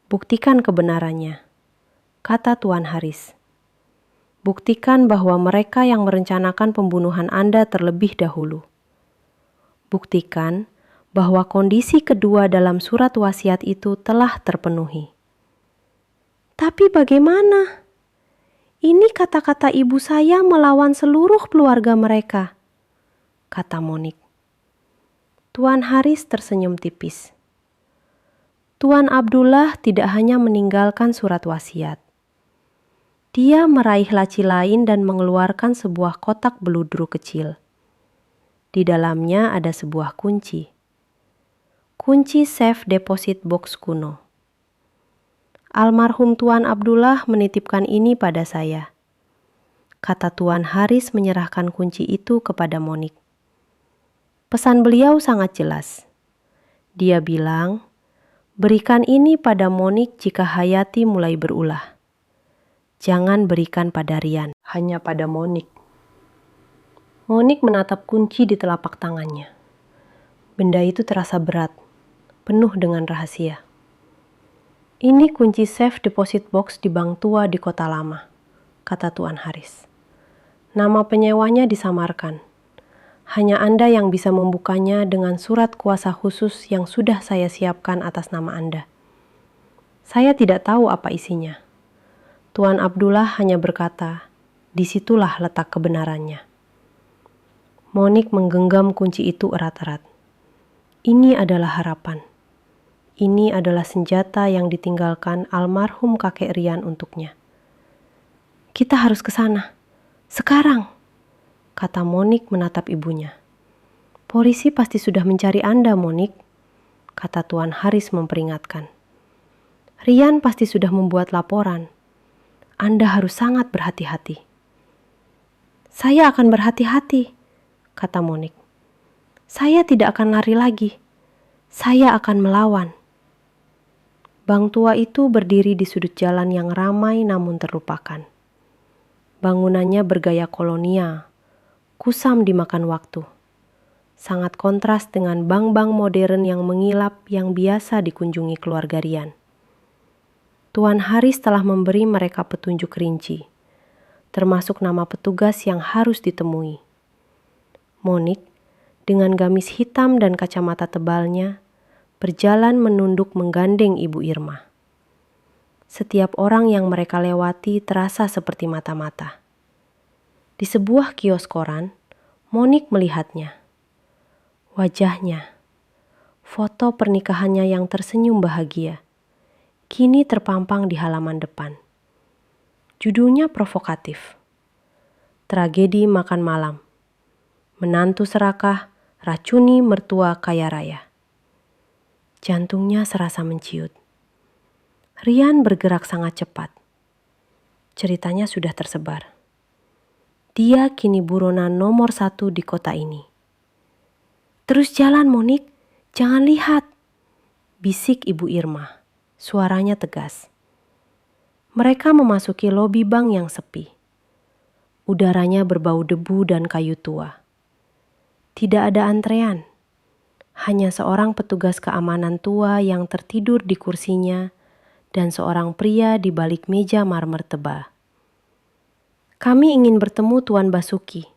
Buktikan kebenarannya, kata Tuan Haris. Buktikan bahwa mereka yang merencanakan pembunuhan Anda terlebih dahulu. Buktikan bahwa kondisi kedua dalam surat wasiat itu telah terpenuhi. Tapi bagaimana? Ini kata-kata ibu saya melawan seluruh keluarga mereka, kata Monik. Tuan Haris tersenyum tipis. Tuan Abdullah tidak hanya meninggalkan surat wasiat. Dia meraih laci lain dan mengeluarkan sebuah kotak beludru kecil. Di dalamnya ada sebuah kunci. Kunci safe deposit box kuno. Almarhum Tuan Abdullah menitipkan ini pada saya, kata Tuan Haris menyerahkan kunci itu kepada Monik. Pesan beliau sangat jelas. Dia bilang, berikan ini pada Monik jika Hayati mulai berulah. Jangan berikan pada Rian, hanya pada Monik. Monik menatap kunci di telapak tangannya. Benda itu terasa berat, penuh dengan rahasia. Ini kunci safe deposit box di bank tua di Kota Lama, kata Tuan Haris. Nama penyewanya disamarkan. Hanya Anda yang bisa membukanya dengan surat kuasa khusus yang sudah saya siapkan atas nama Anda. Saya tidak tahu apa isinya. Tuan Abdullah hanya berkata, disitulah letak kebenarannya. Monik menggenggam kunci itu erat-erat. Ini adalah harapan. Ini adalah senjata yang ditinggalkan almarhum kakek Rian untuknya. Kita harus ke sana. Sekarang, kata Monik menatap ibunya. Polisi pasti sudah mencari Anda, Monik, kata Tuan Haris memperingatkan. Rian pasti sudah membuat laporan. Anda harus sangat berhati-hati. Saya akan berhati-hati, kata Monik. Saya tidak akan lari lagi. Saya akan melawan. Bang tua itu berdiri di sudut jalan yang ramai namun terlupakan. Bangunannya bergaya kolonial, kusam dimakan waktu. Sangat kontras dengan bank-bank modern yang mengilap yang biasa dikunjungi keluarga Rian. Tuan Haris telah memberi mereka petunjuk rinci, termasuk nama petugas yang harus ditemui. Monik, dengan gamis hitam dan kacamata tebalnya, berjalan menunduk menggandeng Ibu Irma. Setiap orang yang mereka lewati terasa seperti mata-mata. Di sebuah kios koran, Monik melihatnya. Wajahnya, foto pernikahannya yang tersenyum bahagia, kini terpampang di halaman depan. Judulnya provokatif. Tragedi makan malam. Menantu serakah, racuni mertua kaya raya. Jantungnya serasa menciut. Rian bergerak sangat cepat. Ceritanya sudah tersebar. Dia kini buronan nomor 1 di kota ini. Terus jalan, Monik. Jangan lihat. Bisik Ibu Irma. Suaranya tegas. Mereka memasuki lobi bank yang sepi. Udaranya berbau debu dan kayu tua. Tidak ada antrean. Hanya seorang petugas keamanan tua yang tertidur di kursinya dan seorang pria di balik meja marmer tebal. Kami ingin bertemu Tuan Basuki,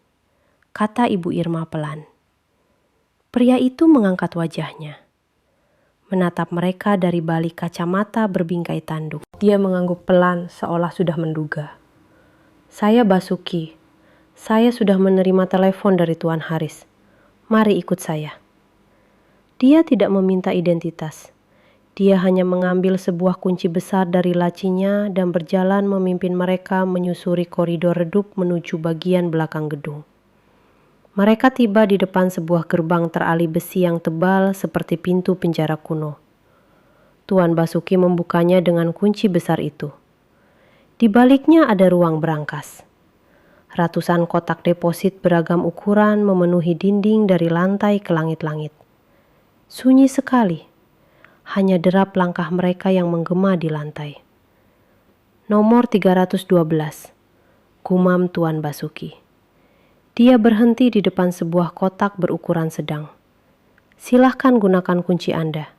kata Ibu Irma pelan. Pria itu mengangkat wajahnya, menatap mereka dari balik kacamata berbingkai tanduk. Dia mengangguk pelan seolah sudah menduga. Saya Basuki. Saya sudah menerima telepon dari Tuan Haris. Mari ikut saya. Dia tidak meminta identitas. Dia hanya mengambil sebuah kunci besar dari lacinya dan berjalan memimpin mereka menyusuri koridor redup menuju bagian belakang gedung. Mereka tiba di depan sebuah gerbang terali besi yang tebal seperti pintu penjara kuno. Tuan Basuki membukanya dengan kunci besar itu. Di baliknya ada ruang berangkas. Ratusan kotak deposit beragam ukuran memenuhi dinding dari lantai ke langit-langit. Sunyi sekali. Hanya derap langkah mereka yang menggema di lantai. Nomor 312. Gumam Tuan Basuki. Dia berhenti di depan sebuah kotak berukuran sedang. Silahkan gunakan kunci Anda.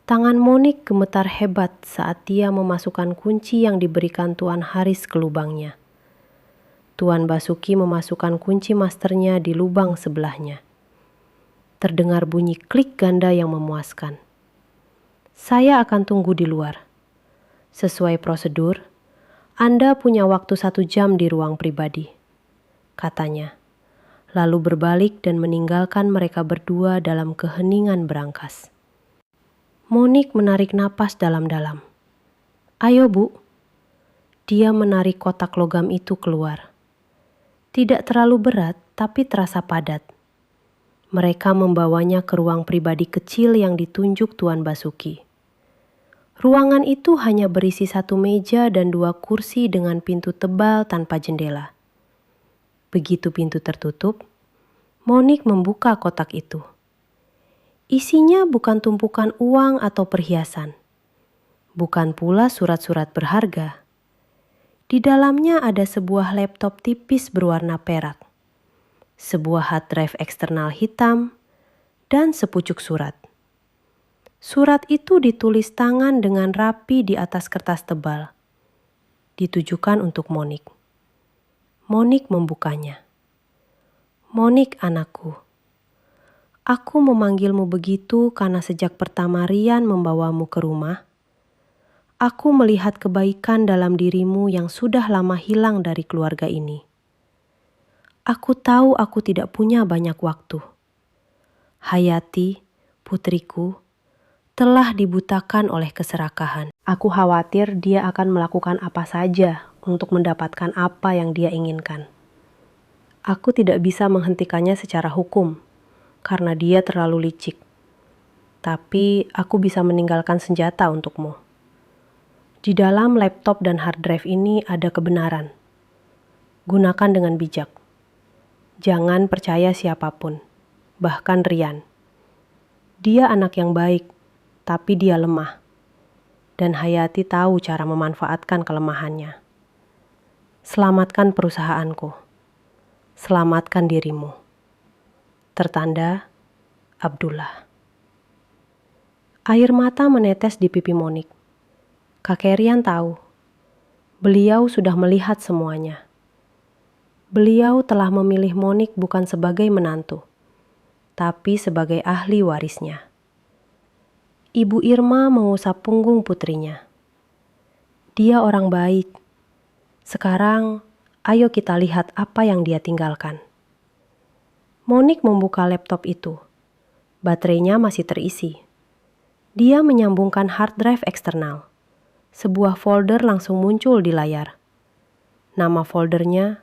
Tangan Monik gemetar hebat saat dia memasukkan kunci yang diberikan Tuan Haris ke lubangnya. Tuan Basuki memasukkan kunci masternya di lubang sebelahnya. Terdengar bunyi klik ganda yang memuaskan. Saya akan tunggu di luar. Sesuai prosedur, Anda punya waktu 1 jam di ruang pribadi, katanya. Lalu berbalik dan meninggalkan mereka berdua dalam keheningan berangkas. Monik menarik napas dalam-dalam. Ayo Bu. Dia menarik kotak logam itu keluar. Tidak terlalu berat, tapi terasa padat. Mereka membawanya ke ruang pribadi kecil yang ditunjuk Tuan Basuki. Ruangan itu hanya berisi 1 meja dan 2 kursi dengan pintu tebal tanpa jendela. Begitu pintu tertutup, Monik membuka kotak itu. Isinya bukan tumpukan uang atau perhiasan. Bukan pula surat-surat berharga. Di dalamnya ada sebuah laptop tipis berwarna perak, sebuah hard drive eksternal hitam, dan sepucuk surat. Surat itu ditulis tangan dengan rapi di atas kertas tebal. Ditujukan untuk Monik. Monik membukanya. Monik anakku. Aku memanggilmu begitu karena sejak pertama Rian membawamu ke rumah, aku melihat kebaikan dalam dirimu yang sudah lama hilang dari keluarga ini. Aku tahu aku tidak punya banyak waktu. Hayati, putriku, telah dibutakan oleh keserakahan. Aku khawatir dia akan melakukan apa saja untuk mendapatkan apa yang dia inginkan. Aku tidak bisa menghentikannya secara hukum, karena dia terlalu licik. Tapi aku bisa meninggalkan senjata untukmu. Di dalam laptop dan hard drive ini ada kebenaran. Gunakan dengan bijak. Jangan percaya siapapun, bahkan Rian. Dia anak yang baik, tapi dia lemah. Dan Hayati tahu cara memanfaatkan kelemahannya. Selamatkan perusahaanku. Selamatkan dirimu. Tertanda, Abdullah. Air mata menetes di pipi Monik. Kakek Rian tahu. Beliau sudah melihat semuanya. Beliau telah memilih Monik bukan sebagai menantu, tapi sebagai ahli warisnya. Ibu Irma mengusap punggung putrinya. Dia orang baik. Sekarang, ayo kita lihat apa yang dia tinggalkan. Monik membuka laptop itu. Baterainya masih terisi. Dia menyambungkan hard drive eksternal. Sebuah folder langsung muncul di layar. Nama foldernya,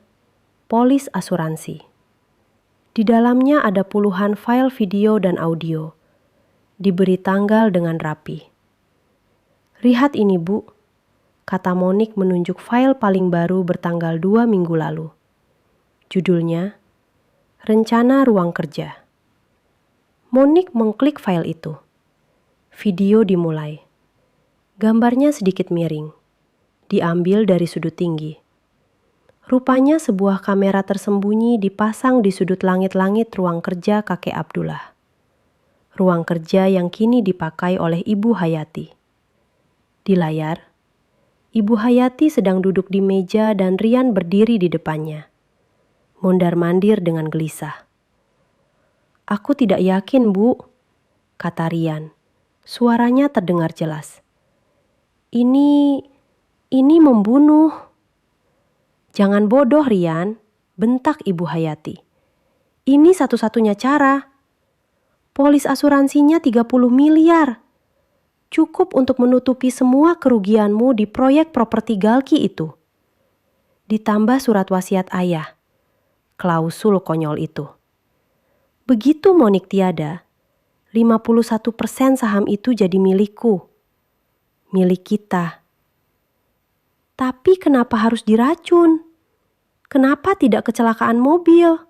Polis Asuransi. Di dalamnya ada puluhan file video dan audio. Diberi tanggal dengan rapi. Lihat ini, Bu, kata Monik menunjuk file paling baru bertanggal 2 minggu lalu. Judulnya, Rencana Ruang Kerja. Monik mengklik file itu. Video dimulai. Gambarnya sedikit miring. Diambil dari sudut tinggi. Rupanya sebuah kamera tersembunyi dipasang di sudut langit-langit ruang kerja kakek Abdullah. Ruang kerja yang kini dipakai oleh Ibu Hayati. Di layar, Ibu Hayati sedang duduk di meja dan Rian berdiri di depannya. Mondar-mandir dengan gelisah. Aku tidak yakin, Bu, kata Rian. Suaranya terdengar jelas. Ini membunuh. Jangan bodoh, Rian, bentak Ibu Hayati. Ini satu-satunya cara. Polis asuransinya 30 miliar. Cukup untuk menutupi semua kerugianmu di proyek properti Galki itu. Ditambah surat wasiat ayah. Klausul konyol itu. Begitu Monik tiada, 51% saham itu jadi milikku. Milik kita. Tapi kenapa harus diracun? Kenapa tidak kecelakaan mobil?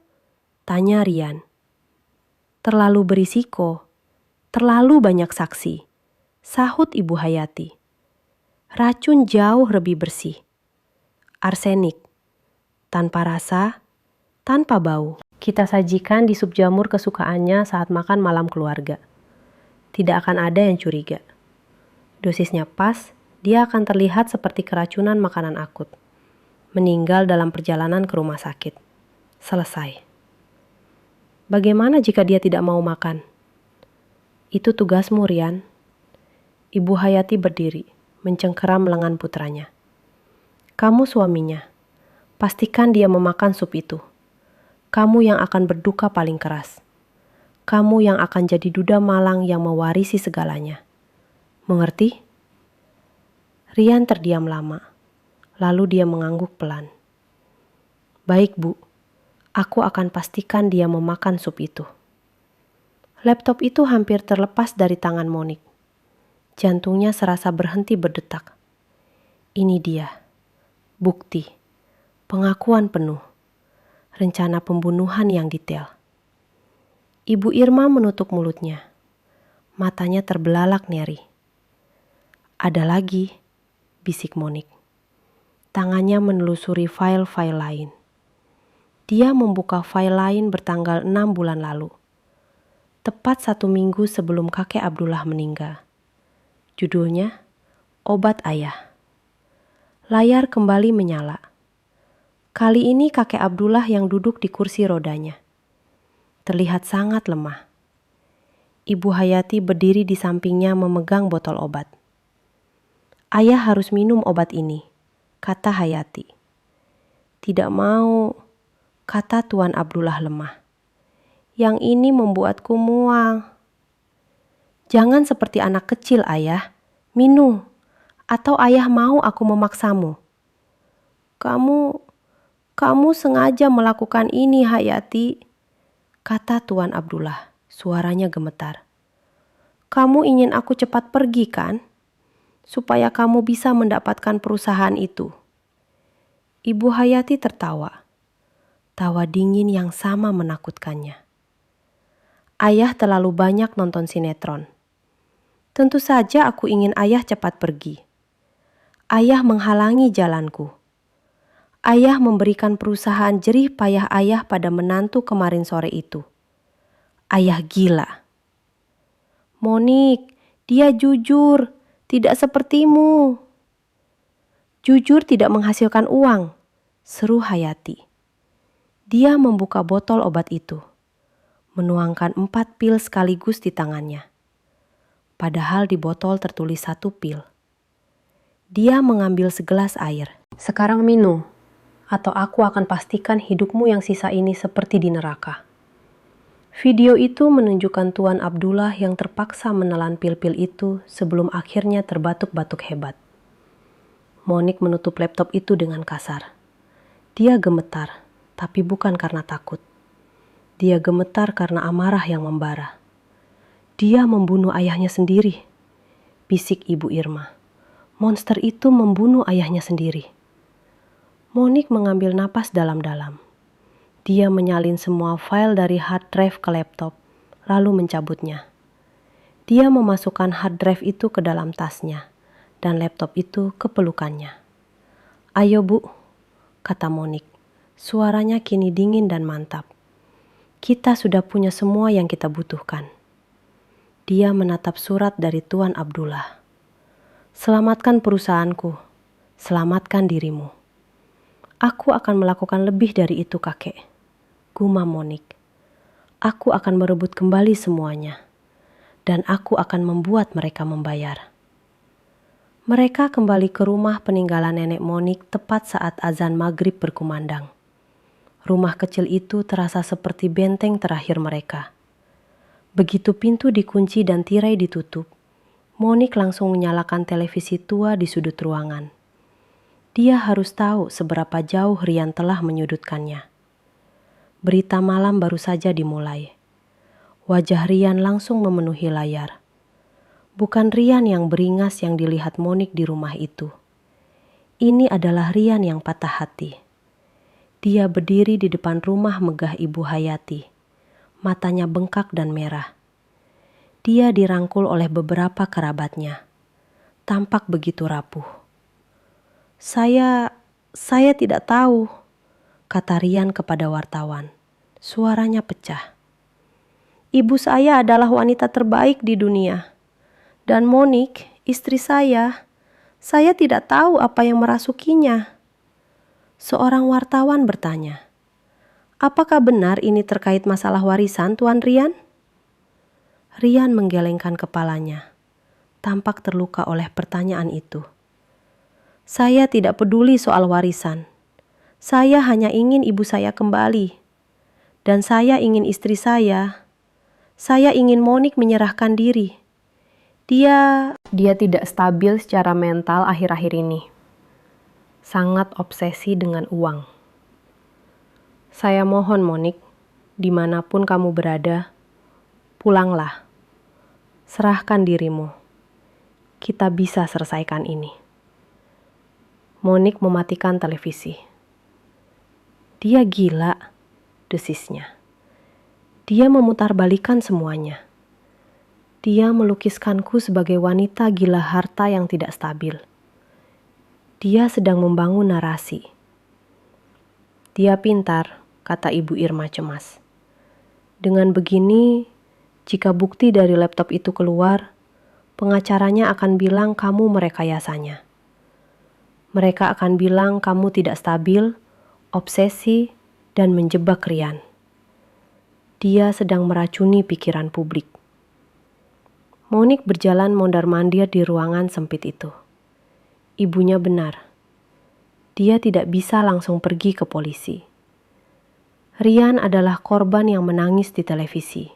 Tanya Rian. Terlalu berisiko, terlalu banyak saksi, sahut Ibu Hayati. Racun jauh lebih bersih. Arsenik, tanpa rasa, tanpa bau. Kita sajikan di sup jamur kesukaannya saat makan malam keluarga. Tidak akan ada yang curiga. Dosisnya pas, dia akan terlihat seperti keracunan makanan akut. Meninggal dalam perjalanan ke rumah sakit. Selesai. Bagaimana jika dia tidak mau makan? Itu tugasmu, Rian. Ibu Hayati berdiri, mencengkeram lengan putranya. Kamu suaminya. Pastikan dia memakan sup itu. Kamu yang akan berduka paling keras. Kamu yang akan jadi duda malang yang mewarisi segalanya. Mengerti? Rian terdiam lama. Lalu dia mengangguk pelan. Baik, Bu. Aku akan pastikan dia memakan sup itu. Laptop itu hampir terlepas dari tangan Monik. Jantungnya serasa berhenti berdetak. Ini dia. Bukti. Pengakuan penuh. Rencana pembunuhan yang detail. Ibu Irma menutup mulutnya. Matanya terbelalak nyeri. Ada lagi, bisik Monik. Tangannya menelusuri file-file lain. Dia membuka file lain bertanggal 6 bulan lalu. Tepat 1 minggu sebelum kakek Abdullah meninggal. Judulnya, Obat Ayah. Layar kembali menyala. Kali ini kakek Abdullah yang duduk di kursi rodanya. Terlihat sangat lemah. Ibu Hayati berdiri di sampingnya memegang botol obat. Ayah harus minum obat ini, kata Hayati. Tidak mau, kata Tuan Abdullah lemah. Yang ini membuatku mual. Jangan seperti anak kecil, Ayah. Minum. Atau Ayah mau aku memaksamu? Kamu sengaja melakukan ini, Hayati, kata Tuan Abdullah. Suaranya gemetar. Kamu ingin aku cepat pergi, kan? Supaya kamu bisa mendapatkan perusahaan itu. Ibu Hayati tertawa. tawa dingin yang sama menakutkannya. Ayah terlalu banyak nonton sinetron. Tentu saja aku ingin ayah cepat pergi. Ayah menghalangi jalanku. Ayah memberikan perusahaan jerih payah ayah pada menantu kemarin sore itu. Ayah gila. Monik, dia jujur, tidak sepertimu. Jujur tidak menghasilkan uang, seru Hayati. Dia membuka botol obat itu, menuangkan 4 pil sekaligus di tangannya. Padahal di botol tertulis 1 pil. Dia mengambil segelas air. Sekarang minum, atau aku akan pastikan hidupmu yang sisa ini seperti di neraka. Video itu menunjukkan Tuan Abdullah yang terpaksa menelan pil-pil itu sebelum akhirnya terbatuk-batuk hebat. Monik menutup laptop itu dengan kasar. Dia gemetar, tapi bukan karena takut. Dia gemetar karena amarah yang membara. Dia membunuh ayahnya sendiri, bisik Ibu Irma. Monster itu membunuh ayahnya sendiri. Monik mengambil napas dalam-dalam. Dia menyalin semua file dari hard drive ke laptop, lalu mencabutnya. Dia memasukkan hard drive itu ke dalam tasnya, dan laptop itu ke pelukannya. "Ayo Bu," kata Monik. Suaranya kini dingin dan mantap. "Kita sudah punya semua yang kita butuhkan." Dia menatap surat dari Tuan Abdullah. "Selamatkan perusahaanku, selamatkan dirimu." "Aku akan melakukan lebih dari itu, kakek," gumam Monik. "Aku akan merebut kembali semuanya, dan aku akan membuat mereka membayar." Mereka kembali ke rumah peninggalan nenek Monik tepat saat azan maghrib berkumandang. Rumah kecil itu terasa seperti benteng terakhir mereka. Begitu pintu dikunci dan tirai ditutup, Monik langsung menyalakan televisi tua di sudut ruangan. Dia harus tahu seberapa jauh Rian telah menyudutkannya. Berita malam baru saja dimulai. Wajah Rian langsung memenuhi layar. Bukan Rian yang beringas yang dilihat Monik di rumah itu. Ini adalah Rian yang patah hati. Dia berdiri di depan rumah megah Ibu Hayati. Matanya bengkak dan merah. Dia dirangkul oleh beberapa kerabatnya. Tampak begitu rapuh. Saya tidak tahu," kata Rian kepada wartawan. Suaranya pecah. "Ibu saya adalah wanita terbaik di dunia. Dan Monik, istri saya tidak tahu apa yang merasukinya." Seorang wartawan bertanya, "Apakah benar ini terkait masalah warisan, Tuan Rian?" Rian menggelengkan kepalanya, tampak terluka oleh pertanyaan itu. "Saya tidak peduli soal warisan. Saya hanya ingin ibu saya kembali. Dan saya ingin istri saya ingin Monik menyerahkan diri. Dia tidak stabil secara mental akhir-akhir ini. Sangat obsesi dengan uang. Saya mohon Monik, dimanapun kamu berada, pulanglah. Serahkan dirimu. Kita bisa selesaikan ini." Monik mematikan televisi. "Dia gila," desisnya. "Dia memutarbalikan semuanya. Dia melukiskanku sebagai wanita gila harta yang tidak stabil. Dia sedang membangun narasi." "Dia pintar," kata Ibu Irma cemas. "Dengan begini, jika bukti dari laptop itu keluar, pengacaranya akan bilang kamu merekayasanya. Mereka akan bilang kamu tidak stabil, obsesi, dan menjebak Rian. Dia sedang meracuni pikiran publik." Monik berjalan mondar-mandir di ruangan sempit itu. Ibunya benar. Dia tidak bisa langsung pergi ke polisi. Rian adalah korban yang menangis di televisi.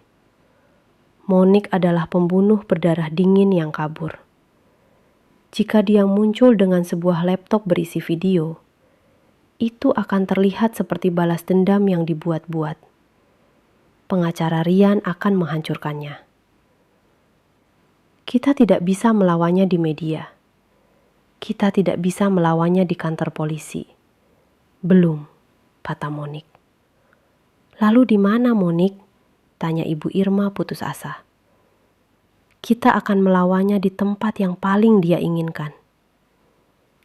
Monik adalah pembunuh berdarah dingin yang kabur. Jika dia muncul dengan sebuah laptop berisi video, itu akan terlihat seperti balas dendam yang dibuat-buat. Pengacara Rian akan menghancurkannya. Kita tidak bisa melawannya di media. Kita tidak bisa melawannya di kantor polisi. Belum, kata Monik. Lalu di mana Monik? Tanya Ibu Irma putus asa. Kita akan melawannya di tempat yang paling dia inginkan.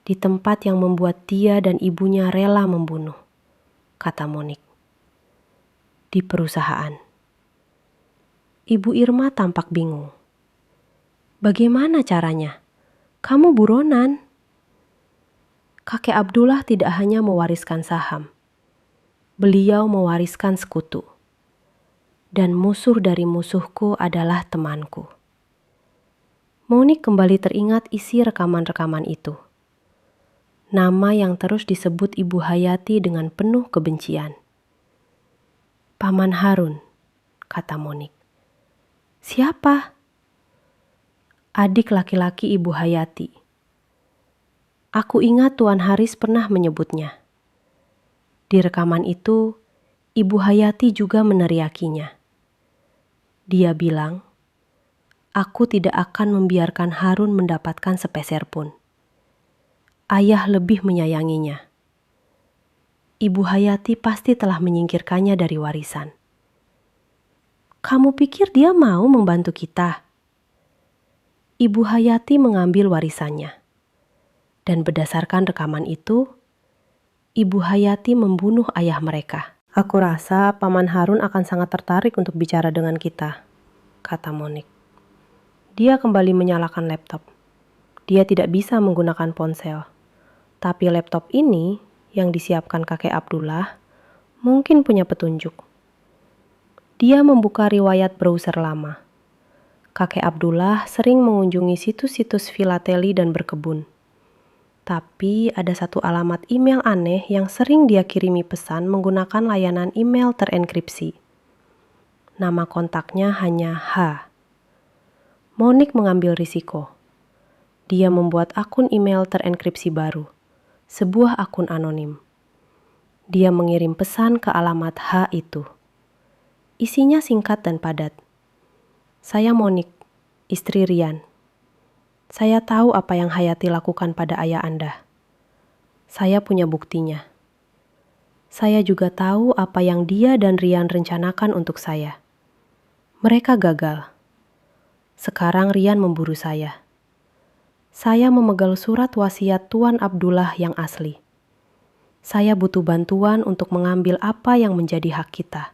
Di tempat yang membuat dia dan ibunya rela membunuh, kata Monik. Di perusahaan. Ibu Irma tampak bingung. Bagaimana caranya? Kamu buronan. Kakek Abdullah tidak hanya mewariskan saham. Beliau mewariskan sekutu. Dan musuh dari musuhku adalah temanku. Monik kembali teringat isi rekaman-rekaman itu. Nama yang terus disebut Ibu Hayati dengan penuh kebencian. Paman Harun, kata Monik. Siapa? Adik laki-laki Ibu Hayati. Aku ingat Tuan Haris pernah menyebutnya. Di rekaman itu, Ibu Hayati juga meneriakinya. Dia bilang, aku tidak akan membiarkan Harun mendapatkan sepeser pun. Ayah lebih menyayanginya. Ibu Hayati pasti telah menyingkirkannya dari warisan. Kamu pikir dia mau membantu kita? Ibu Hayati mengambil warisannya. Dan berdasarkan rekaman itu, Ibu Hayati membunuh ayah mereka. Aku rasa Paman Harun akan sangat tertarik untuk bicara dengan kita, kata Monik. Dia kembali menyalakan laptop. Dia tidak bisa menggunakan ponsel. Tapi laptop ini yang disiapkan kakek Abdullah mungkin punya petunjuk. Dia membuka riwayat browser lama. Kakek Abdullah sering mengunjungi situs-situs filateli dan berkebun. Tapi ada satu alamat email aneh yang sering dia kirimi pesan menggunakan layanan email terenkripsi. Nama kontaknya hanya H. Monik mengambil risiko. Dia membuat akun email terenkripsi baru. Sebuah akun anonim. Dia mengirim pesan ke alamat H itu. Isinya singkat dan padat. Saya Monik, istri Rian. Saya tahu apa yang Hayati lakukan pada ayah Anda. Saya punya buktinya. Saya juga tahu apa yang dia dan Rian rencanakan untuk saya. Mereka gagal. Sekarang Rian memburu saya. Saya memegang surat wasiat Tuan Abdullah yang asli. Saya butuh bantuan untuk mengambil apa yang menjadi hak kita.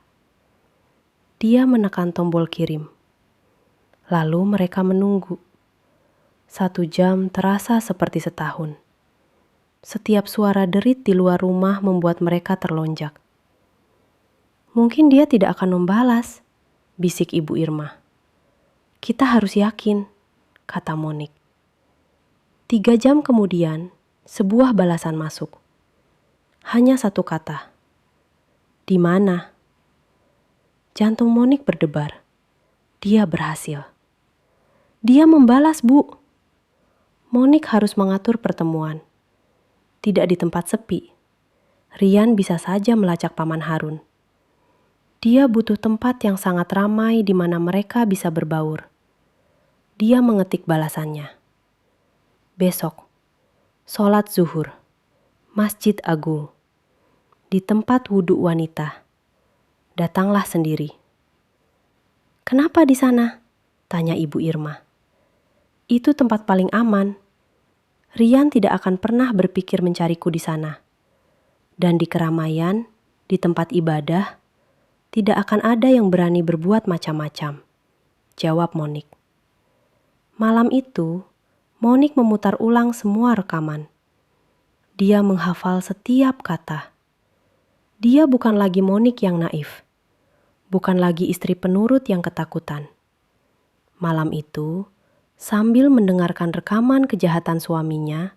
Dia menekan tombol kirim. Lalu mereka menunggu. 1 jam terasa seperti setahun. Setiap suara derit di luar rumah membuat mereka terlonjak. Mungkin dia tidak akan membalas, bisik Ibu Irma. Kita harus yakin, kata Monik. 3 jam kemudian, sebuah balasan masuk. Hanya satu kata. Di mana? Jantung Monik berdebar. Dia berhasil. Dia membalas, Bu. Monik harus mengatur pertemuan. Tidak di tempat sepi. Rian bisa saja melacak Paman Harun. Dia butuh tempat yang sangat ramai di mana mereka bisa berbaur. Dia mengetik balasannya. Besok, sholat zuhur, Masjid Agung, di tempat wudhu wanita. Datanglah sendiri. Kenapa di sana? Tanya Ibu Irma. Itu tempat paling aman. Rian tidak akan pernah berpikir mencariku di sana. Dan di keramaian, di tempat ibadah, tidak akan ada yang berani berbuat macam-macam. Jawab Monik. Malam itu, Monik memutar ulang semua rekaman. Dia menghafal setiap kata. Dia bukan lagi Monik yang naif. Bukan lagi istri penurut yang ketakutan. Malam itu, sambil mendengarkan rekaman kejahatan suaminya,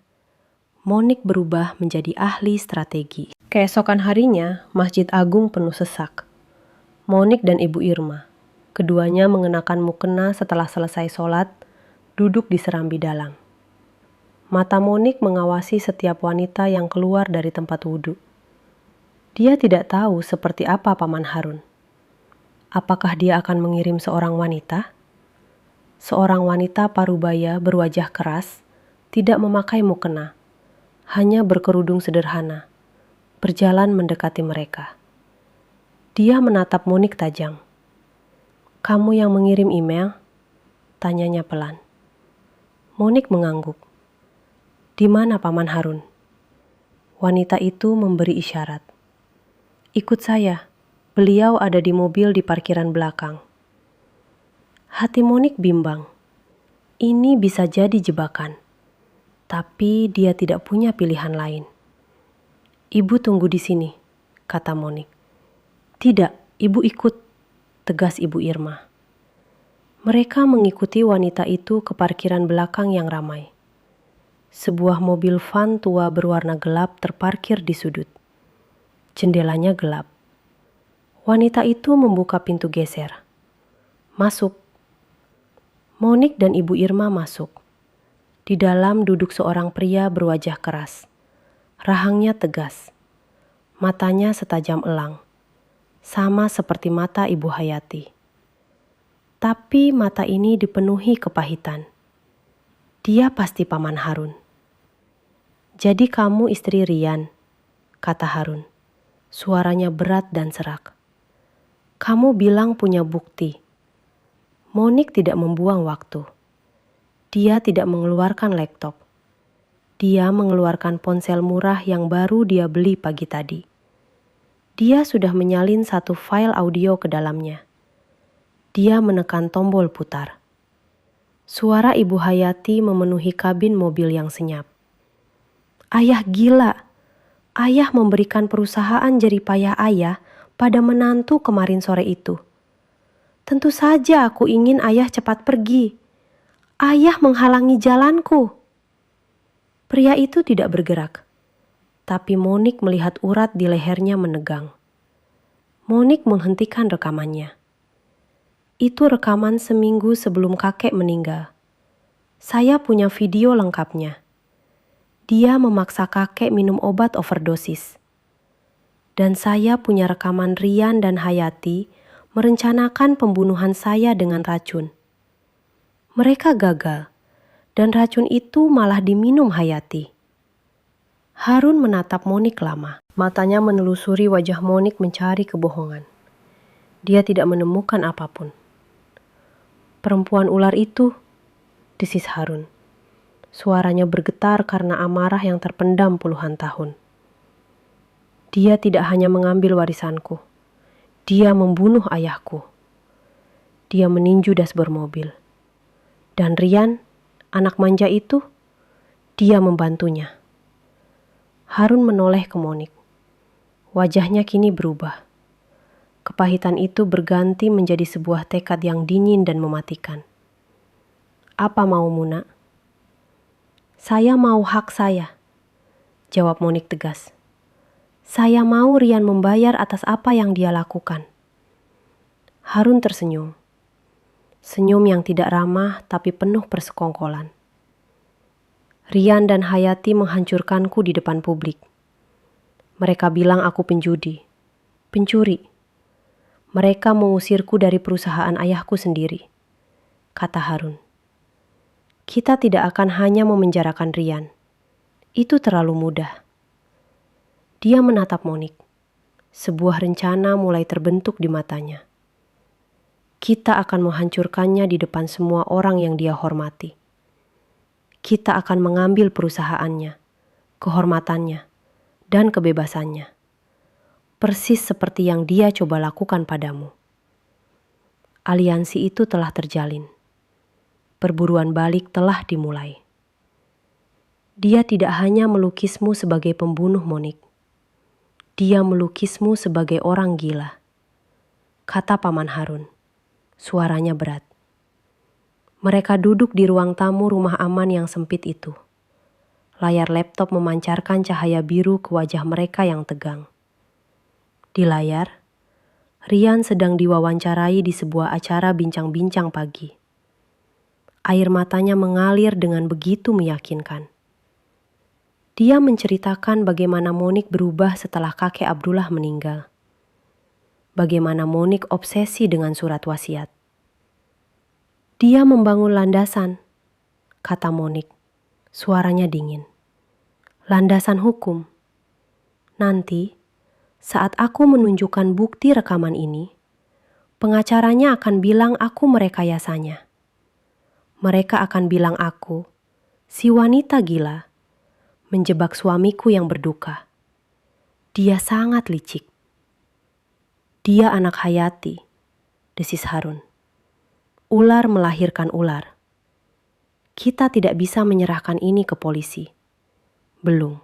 Monik berubah menjadi ahli strategi. Keesokan harinya, Masjid Agung penuh sesak. Monik dan Ibu Irma, keduanya mengenakan mukena setelah selesai sholat, duduk di serambi dalam. Mata Monik mengawasi setiap wanita yang keluar dari tempat wudhu. Dia tidak tahu seperti apa Paman Harun. Apakah dia akan mengirim seorang wanita? Seorang wanita parubaya berwajah keras, tidak memakai mukena, hanya berkerudung sederhana, berjalan mendekati mereka. Dia menatap Monik tajam. "Kamu yang mengirim email?" tanyanya pelan. Monik mengangguk. "Di mana Paman Harun?" Wanita itu memberi isyarat. "Ikut saya, beliau ada di mobil di parkiran belakang." Hati Monik bimbang. Ini bisa jadi jebakan. Tapi dia tidak punya pilihan lain. "Ibu tunggu di sini," kata Monik. "Tidak, ibu ikut," tegas Ibu Irma. Mereka mengikuti wanita itu ke parkiran belakang yang ramai. Sebuah mobil van tua berwarna gelap terparkir di sudut. Jendelanya gelap. Wanita itu membuka pintu geser. "Masuk." Monik dan Ibu Irma masuk. Di dalam duduk seorang pria berwajah keras. Rahangnya tegas. Matanya setajam elang. Sama seperti mata Ibu Hayati. Tapi mata ini dipenuhi kepahitan. Dia pasti Paman Harun. "Jadi kamu istri Rian," kata Harun. Suaranya berat dan serak. "Kamu bilang punya bukti." Monik tidak membuang waktu. Dia tidak mengeluarkan laptop. Dia mengeluarkan ponsel murah yang baru dia beli pagi tadi. Dia sudah menyalin satu file audio ke dalamnya. Dia menekan tombol putar. Suara Ibu Hayati memenuhi kabin mobil yang senyap. "Ayah gila. Ayah memberikan perusahaan jeripayah ayah pada menantu kemarin sore itu. Tentu saja aku ingin ayah cepat pergi. Ayah menghalangi jalanku." Pria itu tidak bergerak. Tapi Monik melihat urat di lehernya menegang. Monik menghentikan rekamannya. Itu rekaman seminggu sebelum kakek meninggal. Saya punya video lengkapnya. Dia memaksa kakek minum obat overdosis. Dan saya punya rekaman Rian dan Hayati merencanakan pembunuhan saya dengan racun. Mereka gagal, dan racun itu malah diminum Hayati. Harun menatap Monik lama. Matanya menelusuri wajah Monik mencari kebohongan. Dia tidak menemukan apapun. "Perempuan ular itu," desis Harun. Suaranya bergetar karena amarah yang terpendam puluhan tahun. "Dia tidak hanya mengambil warisanku. Dia membunuh ayahku. Dia meninju dashboard mobil. Dan Rian, anak manja itu, dia membantunya." Harun menoleh ke Monik. Wajahnya kini berubah. Kepahitan itu berganti menjadi sebuah tekad yang dingin dan mematikan. "Apa maumu, Nak?" "Saya mau hak saya," jawab Monik tegas. "Saya mau Rian membayar atas apa yang dia lakukan." Harun tersenyum. Senyum yang tidak ramah tapi penuh persekongkolan. "Rian dan Hayati menghancurkanku di depan publik. Mereka bilang aku penjudi, pencuri. Mereka mengusirku dari perusahaan ayahku sendiri," kata Harun. "Kita tidak akan hanya memenjarakan Rian. Itu terlalu mudah." Dia menatap Monik. Sebuah rencana mulai terbentuk di matanya. Kita akan menghancurkannya di depan semua orang yang dia hormati. Kita akan mengambil perusahaannya, kehormatannya, dan kebebasannya. Persis seperti yang dia coba lakukan padamu. Aliansi itu telah terjalin. Perburuan balik telah dimulai. Dia tidak hanya melukismu sebagai pembunuh, Monik. Dia melukismu sebagai orang gila, kata Paman Harun. Suaranya berat. Mereka duduk di ruang tamu rumah aman yang sempit itu. Layar laptop memancarkan cahaya biru ke wajah mereka yang tegang. Di layar, Rian sedang diwawancarai di sebuah acara bincang-bincang pagi. Air matanya mengalir dengan begitu meyakinkan. Dia menceritakan bagaimana Monik berubah setelah kakek Abdullah meninggal. Bagaimana Monik obsesi dengan surat wasiat. "Dia membangun landasan," kata Monik. Suaranya dingin. "Landasan hukum. Nanti, Saat aku menunjukkan bukti rekaman ini, pengacaranya akan bilang aku merekayasanya. Mereka akan bilang aku, si wanita gila, menjebak suamiku yang berduka. Dia sangat licik. Dia anak Hayati, desis Harun. Ular melahirkan ular. Kita tidak bisa menyerahkan ini ke polisi. Belum.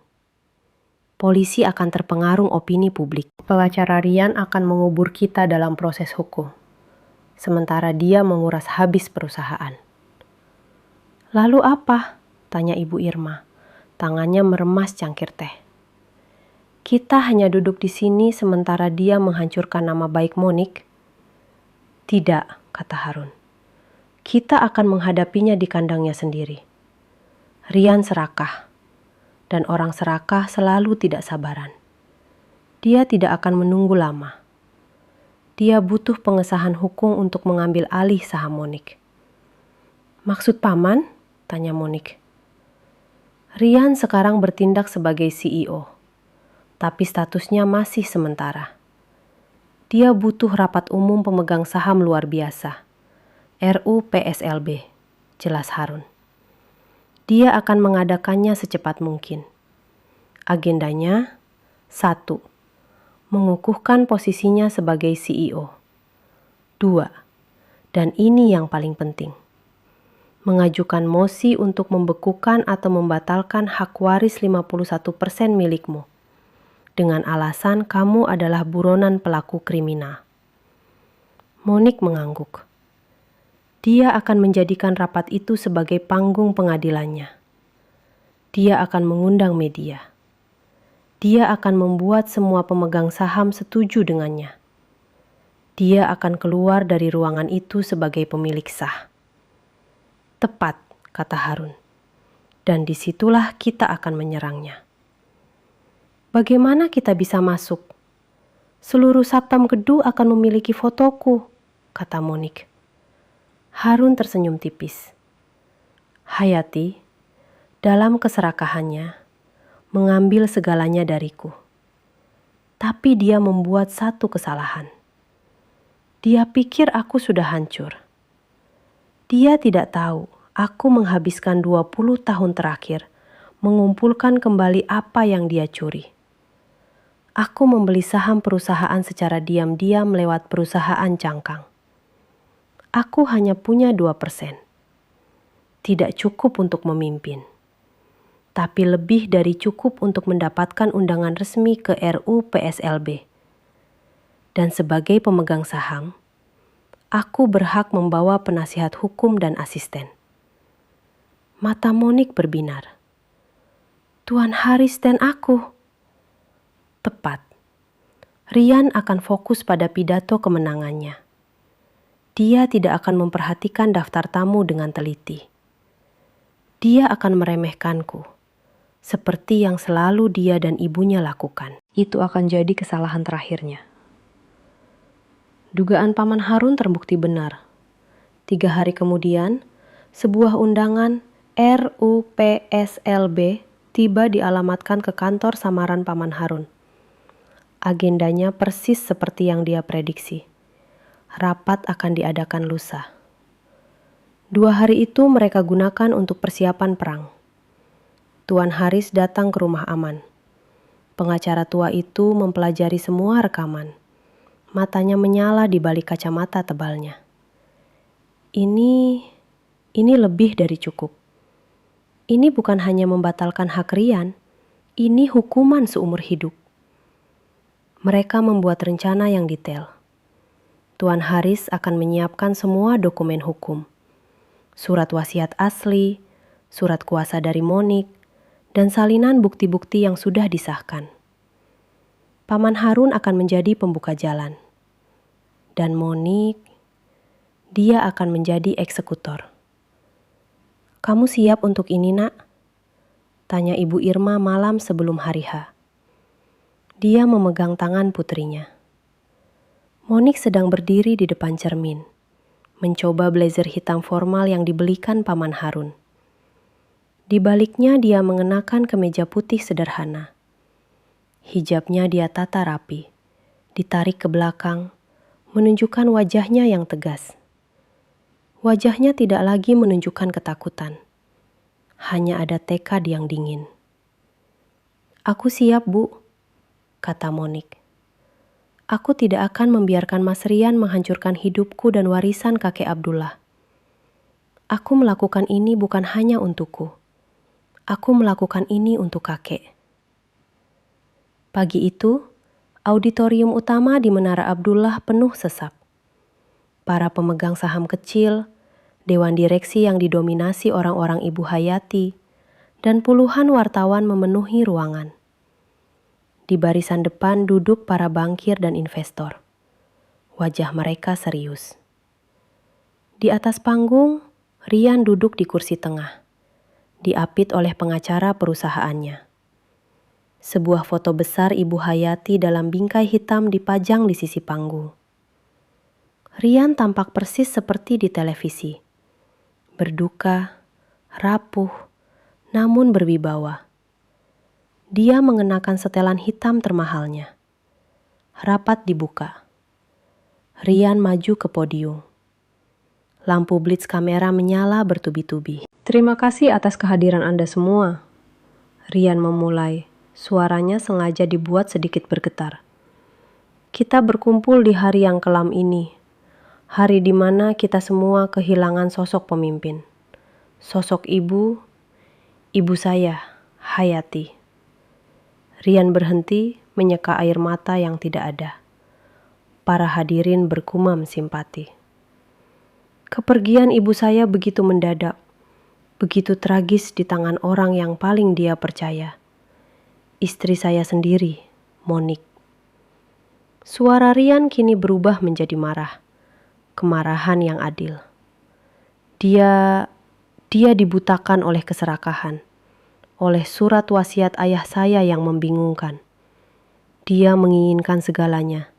Polisi akan terpengaruh opini publik. Pengacara Rian akan mengubur kita dalam proses hukum. Sementara dia menguras habis perusahaan. Lalu apa? Tanya Ibu Irma. Tangannya meremas cangkir teh. Kita hanya duduk di sini sementara dia menghancurkan nama baik Monik? Tidak, kata Harun. Kita akan menghadapinya di kandangnya sendiri. Rian serakah. Dan orang serakah selalu tidak sabaran. Dia tidak akan menunggu lama. Dia butuh pengesahan hukum untuk mengambil alih saham Monik. Maksud paman? Tanya Monik. Rian sekarang bertindak sebagai CEO, tapi statusnya masih sementara. Dia butuh rapat umum pemegang saham luar biasa, RUPSLB, jelas Harun. Dia akan mengadakannya secepat mungkin. Agendanya, 1. Mengukuhkan posisinya sebagai CEO. 2. Dan ini yang paling penting. Mengajukan mosi untuk membekukan atau membatalkan hak waris 51% milikmu. Dengan alasan kamu adalah buronan pelaku kriminal. Monik mengangguk. Dia akan menjadikan rapat itu sebagai panggung pengadilannya. Dia akan mengundang media. Dia akan membuat semua pemegang saham setuju dengannya. Dia akan keluar dari ruangan itu sebagai pemilik sah. Tepat, kata Harun. Dan disitulah kita akan menyerangnya. Bagaimana kita bisa masuk? Seluruh Satpam Kedu akan memiliki fotoku, kata Monik. Harun tersenyum tipis. Hayati, dalam keserakahannya, mengambil segalanya dariku. Tapi dia membuat satu kesalahan. Dia pikir aku sudah hancur. Dia tidak tahu aku menghabiskan 20 tahun terakhir mengumpulkan kembali apa yang dia curi. Aku membeli saham perusahaan secara diam-diam lewat perusahaan cangkang. Aku hanya punya 2%. Tidak cukup untuk memimpin. Tapi lebih dari cukup untuk mendapatkan undangan resmi ke RUPSLB. Dan sebagai pemegang saham, aku berhak membawa penasihat hukum dan asisten. Mata Monik berbinar. Tuan Haris dan aku. Tepat. Rian akan fokus pada pidato kemenangannya. Dia tidak akan memperhatikan daftar tamu dengan teliti. Dia akan meremehkanku, seperti yang selalu dia dan ibunya lakukan. Itu akan jadi kesalahan terakhirnya. Dugaan Paman Harun terbukti benar. 3 hari kemudian, sebuah undangan RUPSLB tiba dialamatkan ke kantor samaran Paman Harun. Agendanya persis seperti yang dia prediksi. Rapat akan diadakan lusa. 2 hari itu mereka gunakan untuk persiapan perang. Tuan Haris datang ke rumah aman. Pengacara tua itu mempelajari semua rekaman. Matanya menyala di balik kacamata tebalnya. Ini lebih dari cukup. Ini bukan hanya membatalkan hak Rian, ini hukuman seumur hidup. Mereka membuat rencana yang detail. Tuan Haris akan menyiapkan semua dokumen hukum. Surat wasiat asli, surat kuasa dari Monik, dan salinan bukti-bukti yang sudah disahkan. Paman Harun akan menjadi pembuka jalan. Dan Monik, dia akan menjadi eksekutor. Kamu siap untuk ini, Nak? Tanya Ibu Irma malam sebelum hari H. Dia memegang tangan putrinya. Monik sedang berdiri di depan cermin, mencoba blazer hitam formal yang dibelikan Paman Harun. Di baliknya dia mengenakan kemeja putih sederhana. Hijabnya dia tata rapi, ditarik ke belakang, menunjukkan wajahnya yang tegas. Wajahnya tidak lagi menunjukkan ketakutan. Hanya ada tekad yang dingin. "Aku siap, Bu," kata Monik. "Aku tidak akan membiarkan Mas Rian menghancurkan hidupku dan warisan kakek Abdullah. Aku melakukan ini bukan hanya untukku. Aku melakukan ini untuk kakek." Pagi itu, auditorium utama di Menara Abdullah penuh sesak. Para pemegang saham kecil, dewan direksi yang didominasi orang-orang Ibu Hayati, dan puluhan wartawan memenuhi ruangan. Di barisan depan duduk para bankir dan investor. Wajah mereka serius. Di atas panggung, Rian duduk di kursi tengah, diapit oleh pengacara perusahaannya. Sebuah foto besar Ibu Hayati dalam bingkai hitam dipajang di sisi panggung. Rian tampak persis seperti di televisi. Berduka, rapuh, namun berwibawa. Dia mengenakan setelan hitam termahalnya. Rapat dibuka. Rian maju ke podium. Lampu blitz kamera menyala bertubi-tubi. "Terima kasih atas kehadiran Anda semua." Rian memulai. Suaranya sengaja dibuat sedikit bergetar. "Kita berkumpul di hari yang kelam ini. Hari di mana kita semua kehilangan sosok pemimpin. Sosok ibu saya, Hayati." Rian berhenti, menyeka air mata yang tidak ada. Para hadirin bergumam simpati. Kepergian ibu saya begitu mendadak, begitu tragis di tangan orang yang paling dia percaya. Istri saya sendiri, Monik. Suara Rian kini berubah menjadi marah. Kemarahan yang adil. Dia dibutakan oleh keserakahan, oleh surat wasiat ayah saya yang membingungkan. Dia menginginkan segalanya,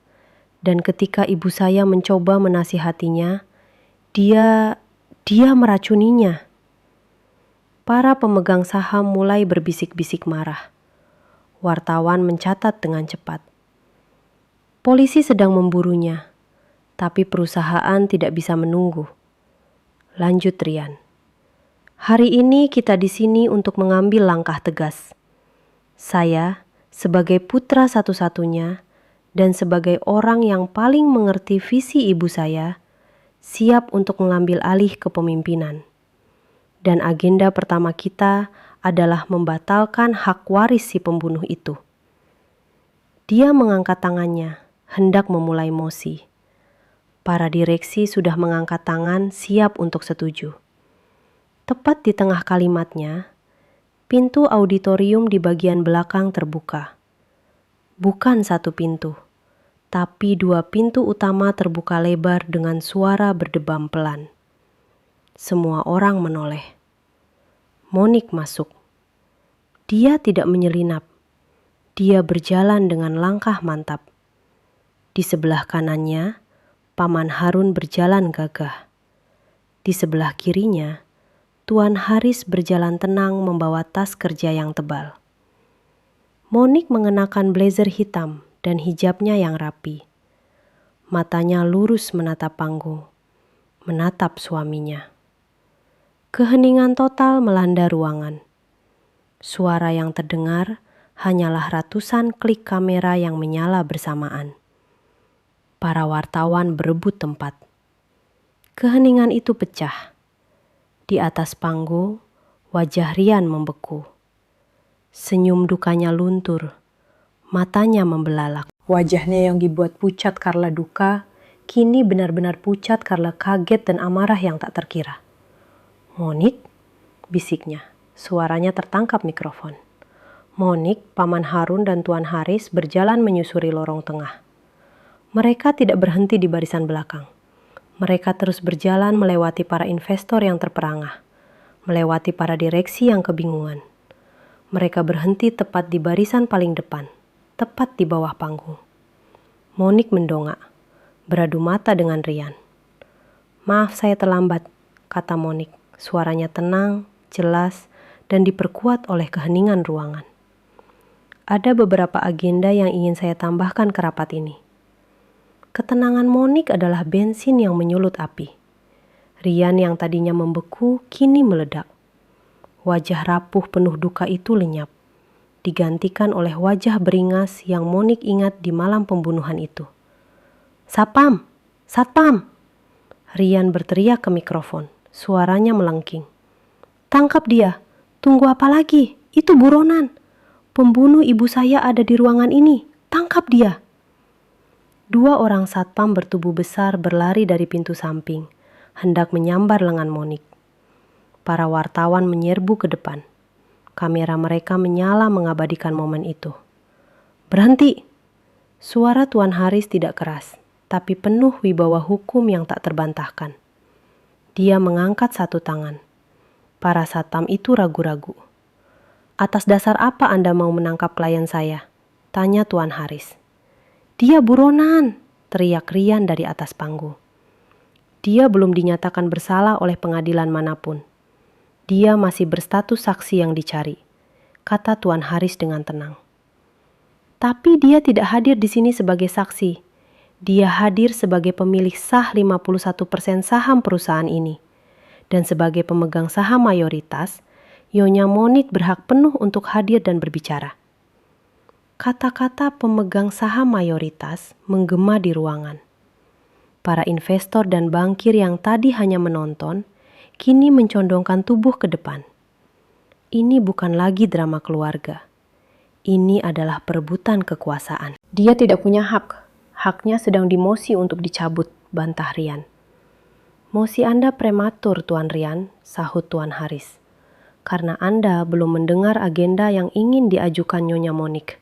dan ketika ibu saya mencoba menasihatinya, dia meracuninya. Para pemegang saham mulai berbisik-bisik marah. Wartawan mencatat dengan cepat. Polisi sedang memburunya, tapi perusahaan tidak bisa menunggu. Lanjut Rian. "Hari ini kita di sini untuk mengambil langkah tegas. Saya, sebagai putra satu-satunya, dan sebagai orang yang paling mengerti visi ibu saya, siap untuk mengambil alih kepemimpinan. Dan agenda pertama kita adalah membatalkan hak waris si pembunuh itu." Dia mengangkat tangannya, hendak memulai mosi. Para direksi sudah mengangkat tangan siap untuk setuju. Tepat di tengah kalimatnya, pintu auditorium di bagian belakang terbuka. Bukan satu pintu, tapi dua pintu utama terbuka lebar dengan suara berdebam pelan. Semua orang menoleh. Monik masuk. Dia tidak menyelinap. Dia berjalan dengan langkah mantap. Di sebelah kanannya, Paman Harun berjalan gagah. Di sebelah kirinya, Tuan Haris berjalan tenang membawa tas kerja yang tebal. Monik mengenakan blazer hitam dan hijabnya yang rapi. Matanya lurus menatap panggung, menatap suaminya. Keheningan total melanda ruangan. Suara yang terdengar hanyalah ratusan klik kamera yang menyala bersamaan. Para wartawan berebut tempat. Keheningan itu pecah. Di atas panggung, wajah Rian membeku. Senyum dukanya luntur. Matanya membelalak. Wajahnya yang dibuat pucat karena duka, kini benar-benar pucat karena kaget dan amarah yang tak terkira. "Monik?" bisiknya. Suaranya tertangkap mikrofon. Monik, Paman Harun, dan Tuan Haris berjalan menyusuri lorong tengah. Mereka tidak berhenti di barisan belakang. Mereka terus berjalan melewati para investor yang terperangah, melewati para direksi yang kebingungan. Mereka berhenti tepat di barisan paling depan, tepat di bawah panggung. Monik mendongak, beradu mata dengan Rian. "Maaf saya terlambat," kata Monik. Suaranya tenang, jelas, dan diperkuat oleh keheningan ruangan. Ada beberapa agenda yang ingin saya tambahkan ke rapat ini. Ketenangan Monik adalah bensin yang menyulut api. Rian yang tadinya membeku kini meledak. Wajah rapuh penuh duka itu lenyap, digantikan oleh wajah beringas yang Monik ingat di malam pembunuhan itu. "Satpam! Satpam!" Rian berteriak ke mikrofon, suaranya melengking. "Tangkap dia! Tunggu apa lagi? Itu buronan! Pembunuh ibu saya ada di ruangan ini! Tangkap dia!" Dua orang satpam bertubuh besar berlari dari pintu samping, hendak menyambar lengan Monik. Para wartawan menyerbu ke depan. Kamera mereka menyala mengabadikan momen itu. "Berhenti!" Suara Tuan Haris tidak keras, tapi penuh wibawa hukum yang tak terbantahkan. Dia mengangkat satu tangan. Para satpam itu ragu-ragu. "Atas dasar apa Anda mau menangkap klien saya?" tanya Tuan Haris. "Dia buronan!" teriak Rian dari atas panggung. "Dia belum dinyatakan bersalah oleh pengadilan manapun. Dia masih berstatus saksi yang dicari," kata Tuan Haris dengan tenang. "Tapi dia tidak hadir di sini sebagai saksi. Dia hadir sebagai pemilik sah 51% saham perusahaan ini. Dan sebagai pemegang saham mayoritas, Nyonya Monik berhak penuh untuk hadir dan berbicara." Kata-kata pemegang saham mayoritas menggema di ruangan. Para investor dan bankir yang tadi hanya menonton, kini mencondongkan tubuh ke depan. Ini bukan lagi drama keluarga. Ini adalah perebutan kekuasaan. "Dia tidak punya hak. Haknya sedang dimosi untuk dicabut," bantah Rian. "Mosi Anda prematur, Tuan Rian," sahut Tuan Haris. "Karena Anda belum mendengar agenda yang ingin diajukan Nyonya Monik."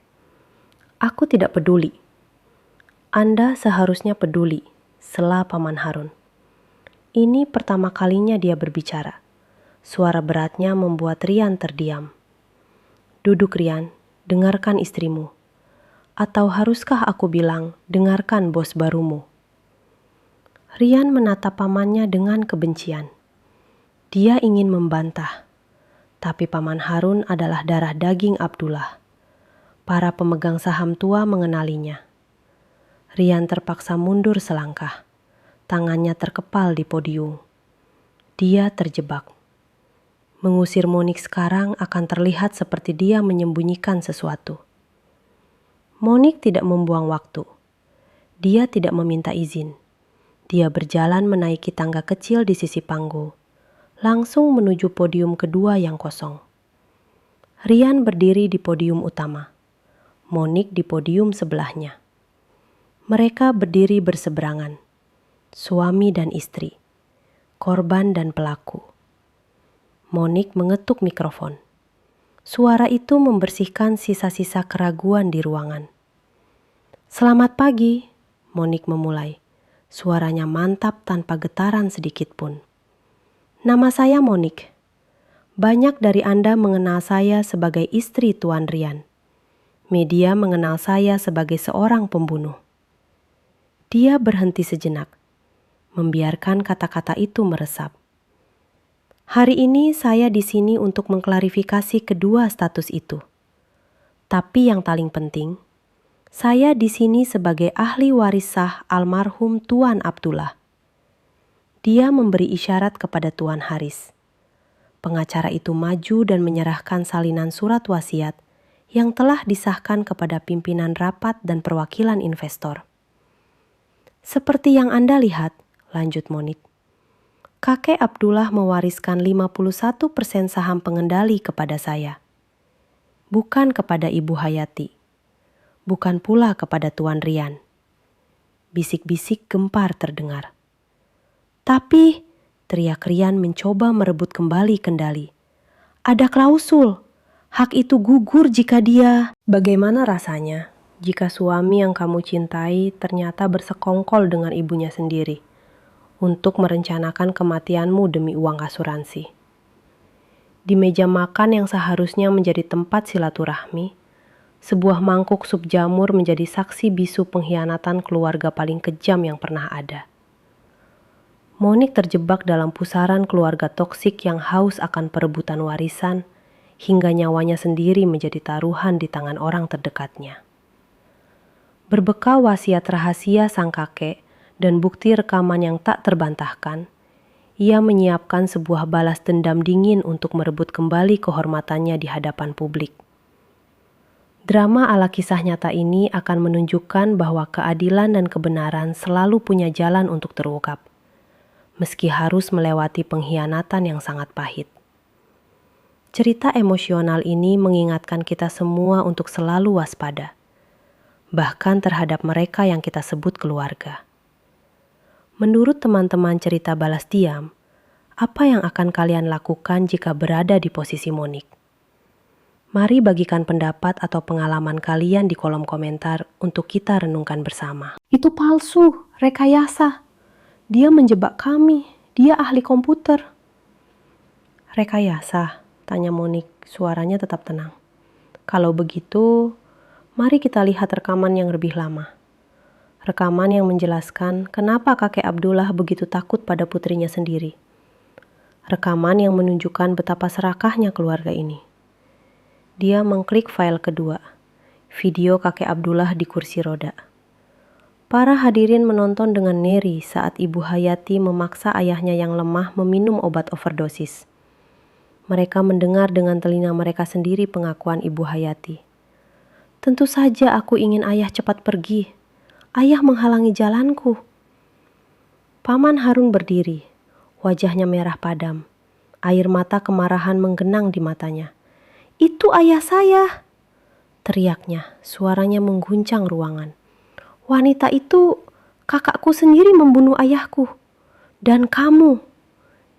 "Aku tidak peduli." "Anda seharusnya peduli," sela Paman Harun. Ini pertama kalinya dia berbicara. Suara beratnya membuat Rian terdiam. "Duduk Rian, dengarkan istrimu. Atau haruskah aku bilang, dengarkan bos barumu?" Rian menatap pamannya dengan kebencian. Dia ingin membantah. Tapi Paman Harun adalah darah daging Abdullah. Para pemegang saham tua mengenalinya. Rian terpaksa mundur selangkah. Tangannya terkepal di podium. Dia terjebak. Mengusir Monik sekarang akan terlihat seperti dia menyembunyikan sesuatu. Monik tidak membuang waktu. Dia tidak meminta izin. Dia berjalan menaiki tangga kecil di sisi panggung, langsung menuju podium kedua yang kosong. Rian berdiri di podium utama. Monik di podium sebelahnya. Mereka berdiri berseberangan. Suami dan istri. Korban dan pelaku. Monik mengetuk mikrofon. Suara itu membersihkan sisa-sisa keraguan di ruangan. "Selamat pagi," Monik memulai. Suaranya mantap tanpa getaran sedikit pun. "Nama saya Monik. Banyak dari Anda mengenal saya sebagai istri Tuan Rian. Media mengenal saya sebagai seorang pembunuh." Dia berhenti sejenak, membiarkan kata-kata itu meresap. "Hari ini saya di sini untuk mengklarifikasi kedua status itu. Tapi yang paling penting, saya di sini sebagai ahli waris sah almarhum Tuan Abdullah." Dia memberi isyarat kepada Tuan Haris. Pengacara itu maju dan menyerahkan salinan surat wasiat yang telah disahkan kepada pimpinan rapat dan perwakilan investor. "Seperti yang Anda lihat," lanjut Monik, "kakek Abdullah mewariskan 51% saham pengendali kepada saya. Bukan kepada Ibu Hayati. Bukan pula kepada Tuan Rian." Bisik-bisik gempar terdengar. "Tapi," teriak Rian mencoba merebut kembali kendali. "Ada klausul. Hak itu gugur jika dia..." "Bagaimana rasanya jika suami yang kamu cintai ternyata bersekongkol dengan ibunya sendiri untuk merencanakan kematianmu demi uang asuransi? Di meja makan yang seharusnya menjadi tempat silaturahmi, sebuah mangkuk sup jamur menjadi saksi bisu pengkhianatan keluarga paling kejam yang pernah ada." Monik terjebak dalam pusaran keluarga toksik yang haus akan perebutan warisan, hingga nyawanya sendiri menjadi taruhan di tangan orang terdekatnya. Berbekal wasiat rahasia sang kakek dan bukti rekaman yang tak terbantahkan, ia menyiapkan sebuah balas dendam dingin untuk merebut kembali kehormatannya di hadapan publik. Drama ala kisah nyata ini akan menunjukkan bahwa keadilan dan kebenaran selalu punya jalan untuk terungkap, meski harus melewati pengkhianatan yang sangat pahit. Cerita emosional ini mengingatkan kita semua untuk selalu waspada, bahkan terhadap mereka yang kita sebut keluarga. Menurut teman-teman cerita balas diam, apa yang akan kalian lakukan jika berada di posisi Monik? Mari bagikan pendapat atau pengalaman kalian di kolom komentar untuk kita renungkan bersama. Itu palsu, rekayasa. Dia menjebak kami, dia ahli komputer. Rekayasa, tanya Monik, suaranya tetap tenang. Kalau begitu, mari kita lihat rekaman yang lebih lama. Rekaman yang menjelaskan kenapa kakek Abdullah begitu takut pada putrinya sendiri. Rekaman yang menunjukkan betapa serakahnya keluarga ini. Dia mengklik file kedua, video kakek Abdullah di kursi roda. Para hadirin menonton dengan ngeri saat Ibu Hayati memaksa ayahnya yang lemah meminum obat overdosis. Mereka mendengar dengan telinga mereka sendiri pengakuan Ibu Hayati. Tentu saja aku ingin ayah cepat pergi. Ayah menghalangi jalanku. Paman Harun berdiri, wajahnya merah padam. Air mata kemarahan menggenang di matanya. Itu ayah saya, teriaknya, suaranya mengguncang ruangan. Wanita itu, kakakku sendiri membunuh ayahku. Dan kamu,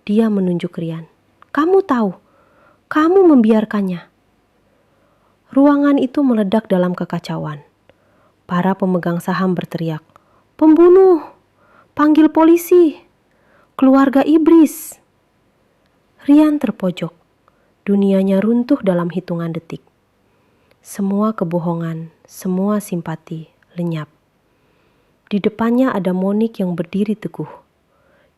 dia menunjuk Rian. Kamu tahu, kamu membiarkannya. Ruangan itu meledak dalam kekacauan. Para pemegang saham berteriak, "Pembunuh! Panggil polisi! Keluarga iblis!" Rian terpojok. Dunianya runtuh dalam hitungan detik. Semua kebohongan, semua simpati, lenyap. Di depannya ada Monik yang berdiri teguh.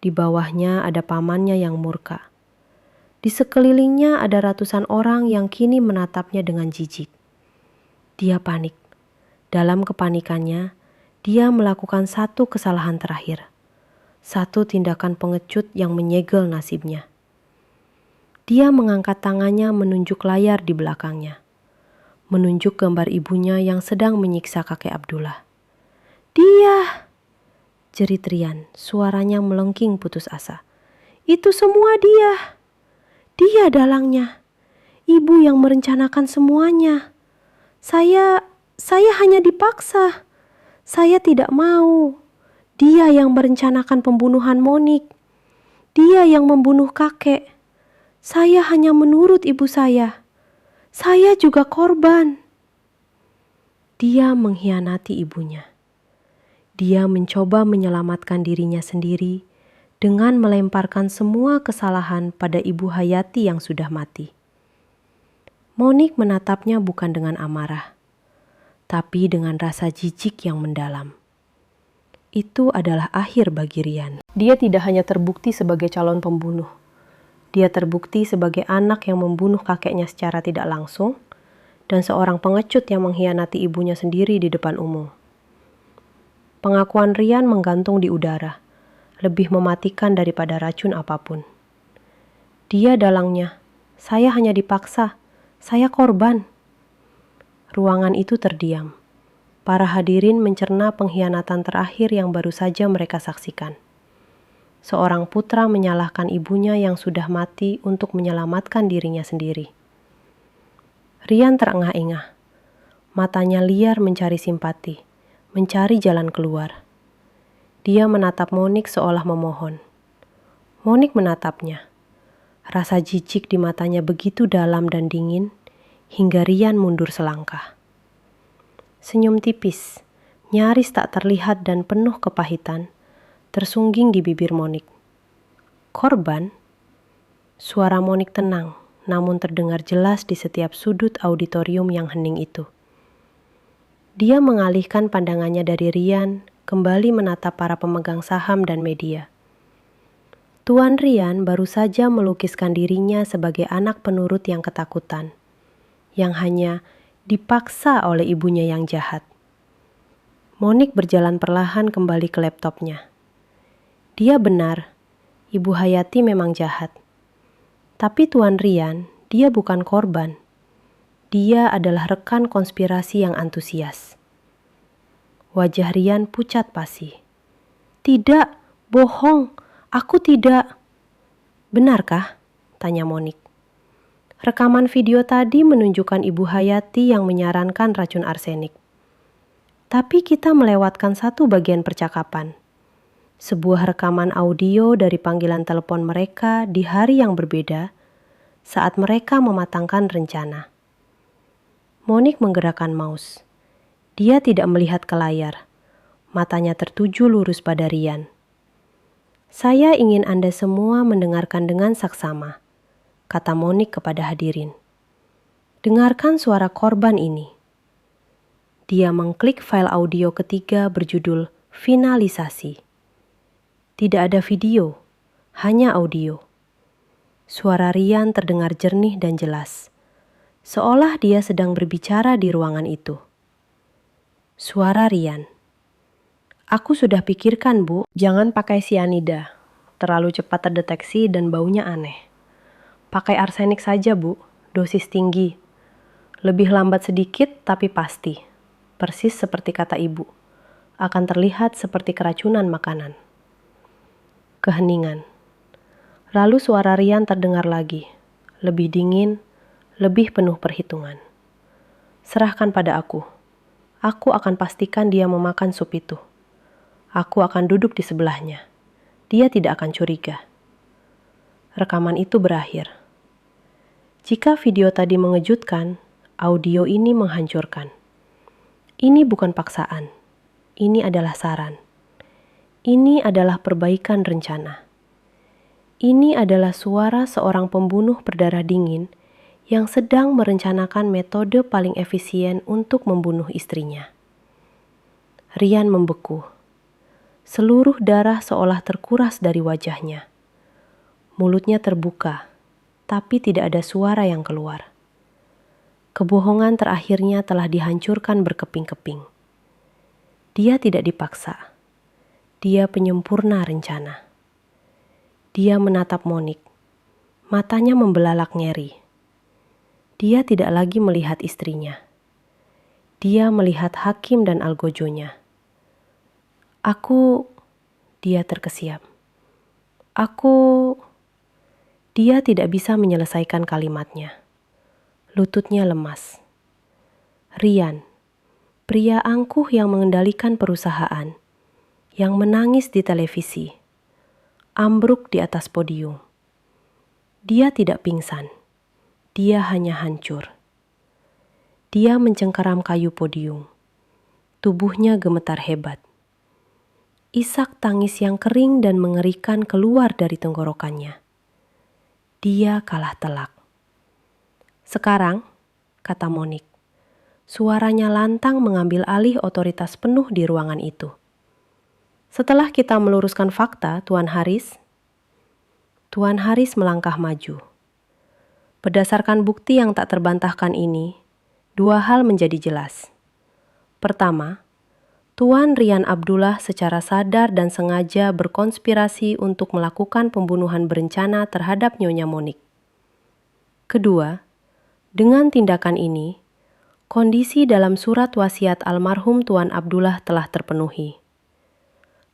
Di bawahnya ada pamannya yang murka. Di sekelilingnya ada ratusan orang yang kini menatapnya dengan jijik. Dia panik. Dalam kepanikannya, dia melakukan satu kesalahan terakhir. Satu tindakan pengecut yang menyegel nasibnya. Dia mengangkat tangannya menunjuk layar di belakangnya. Menunjuk gambar ibunya yang sedang menyiksa kakek Abdullah. Dia! Jerit Rian, suaranya melengking putus asa. Itu semua dia! Dia dalangnya. Ibu yang merencanakan semuanya. Saya hanya dipaksa. Saya tidak mau. Dia yang merencanakan pembunuhan Monik. Dia yang membunuh kakek. Saya hanya menurut ibu saya. Saya juga korban. Dia mengkhianati ibunya. Dia mencoba menyelamatkan dirinya sendiri dengan melemparkan semua kesalahan pada Ibu Hayati yang sudah mati. Monik menatapnya bukan dengan amarah, tapi dengan rasa jijik yang mendalam. Itu adalah akhir bagi Rian. Dia tidak hanya terbukti sebagai calon pembunuh. Dia terbukti sebagai anak yang membunuh kakeknya secara tidak langsung, dan seorang pengecut yang mengkhianati ibunya sendiri di depan umum. Pengakuan Rian menggantung di udara, lebih mematikan daripada racun apapun. Dia dalangnya, saya hanya dipaksa, saya korban. Ruangan itu terdiam. Para hadirin mencerna pengkhianatan terakhir yang baru saja mereka saksikan. Seorang putra menyalahkan ibunya yang sudah mati untuk menyelamatkan dirinya sendiri. Rian terengah-engah. Matanya liar mencari simpati, mencari jalan keluar. Dia menatap Monik seolah memohon. Monik menatapnya. Rasa jijik di matanya begitu dalam dan dingin, hingga Rian mundur selangkah. Senyum tipis, nyaris tak terlihat dan penuh kepahitan, tersungging di bibir Monik. Korban? Suara Monik tenang, namun terdengar jelas di setiap sudut auditorium yang hening itu. Dia mengalihkan pandangannya dari Rian, kembali menatap para pemegang saham dan media. Tuan Rian baru saja melukiskan dirinya sebagai anak penurut yang ketakutan, yang hanya dipaksa oleh ibunya yang jahat. Monik berjalan perlahan kembali ke laptopnya. Dia benar, Ibu Hayati memang jahat. Tapi Tuan Rian, dia bukan korban. Dia adalah rekan konspirasi yang antusias. Wajah Rian pucat pasi. Tidak, bohong, aku tidak. Benarkah? Tanya Monik. Rekaman video tadi menunjukkan Ibu Hayati yang menyarankan racun arsenik. Tapi kita melewatkan satu bagian percakapan. Sebuah rekaman audio dari panggilan telepon mereka di hari yang berbeda saat mereka mematangkan rencana. Monik menggerakkan mouse. Dia tidak melihat ke layar. Matanya tertuju lurus pada Rian. Saya ingin Anda semua mendengarkan dengan saksama, kata Monik kepada hadirin. Dengarkan suara korban ini. Dia mengklik file audio ketiga berjudul Finalisasi. Tidak ada video, hanya audio. Suara Rian terdengar jernih dan jelas, seolah dia sedang berbicara di ruangan itu. Suara Rian. Aku sudah pikirkan, Bu, jangan pakai sianida. Terlalu cepat terdeteksi dan baunya aneh. Pakai arsenik saja, Bu, dosis tinggi. Lebih lambat sedikit tapi pasti. Persis seperti kata Ibu. Akan terlihat seperti keracunan makanan. Keheningan. Lalu suara Rian terdengar lagi. Lebih dingin, lebih penuh perhitungan. Serahkan pada aku. Aku akan pastikan dia memakan sup itu. Aku akan duduk di sebelahnya. Dia tidak akan curiga. Rekaman itu berakhir. Jika video tadi mengejutkan, audio ini menghancurkan. Ini bukan paksaan. Ini adalah saran. Ini adalah perbaikan rencana. Ini adalah suara seorang pembunuh berdarah dingin yang sedang merencanakan metode paling efisien untuk membunuh istrinya. Rian membeku. Seluruh darah seolah terkuras dari wajahnya. Mulutnya terbuka, tapi tidak ada suara yang keluar. Kebohongan terakhirnya telah dihancurkan berkeping-keping. Dia tidak dipaksa. Dia penyempurna rencana. Dia menatap Monik. Matanya membelalak ngeri. Dia tidak lagi melihat istrinya. Dia melihat Hakim dan Algojonya. Dia terkesiap. Dia tidak bisa menyelesaikan kalimatnya. Lututnya lemas. Rian, pria angkuh yang mengendalikan perusahaan, yang menangis di televisi, ambruk di atas podium. Dia tidak pingsan. Dia hanya hancur. Dia mencengkeram kayu podium. Tubuhnya gemetar hebat. Isak tangis yang kering dan mengerikan keluar dari tenggorokannya. Dia kalah telak. Sekarang, kata Monik, suaranya lantang mengambil alih otoritas penuh di ruangan itu. Setelah kita meluruskan fakta, Tuan Haris melangkah maju. Berdasarkan bukti yang tak terbantahkan ini, dua hal menjadi jelas. Pertama, Tuan Rian Abdullah secara sadar dan sengaja berkonspirasi untuk melakukan pembunuhan berencana terhadap Nyonya Monik. Kedua, dengan tindakan ini, kondisi dalam surat wasiat almarhum Tuan Abdullah telah terpenuhi.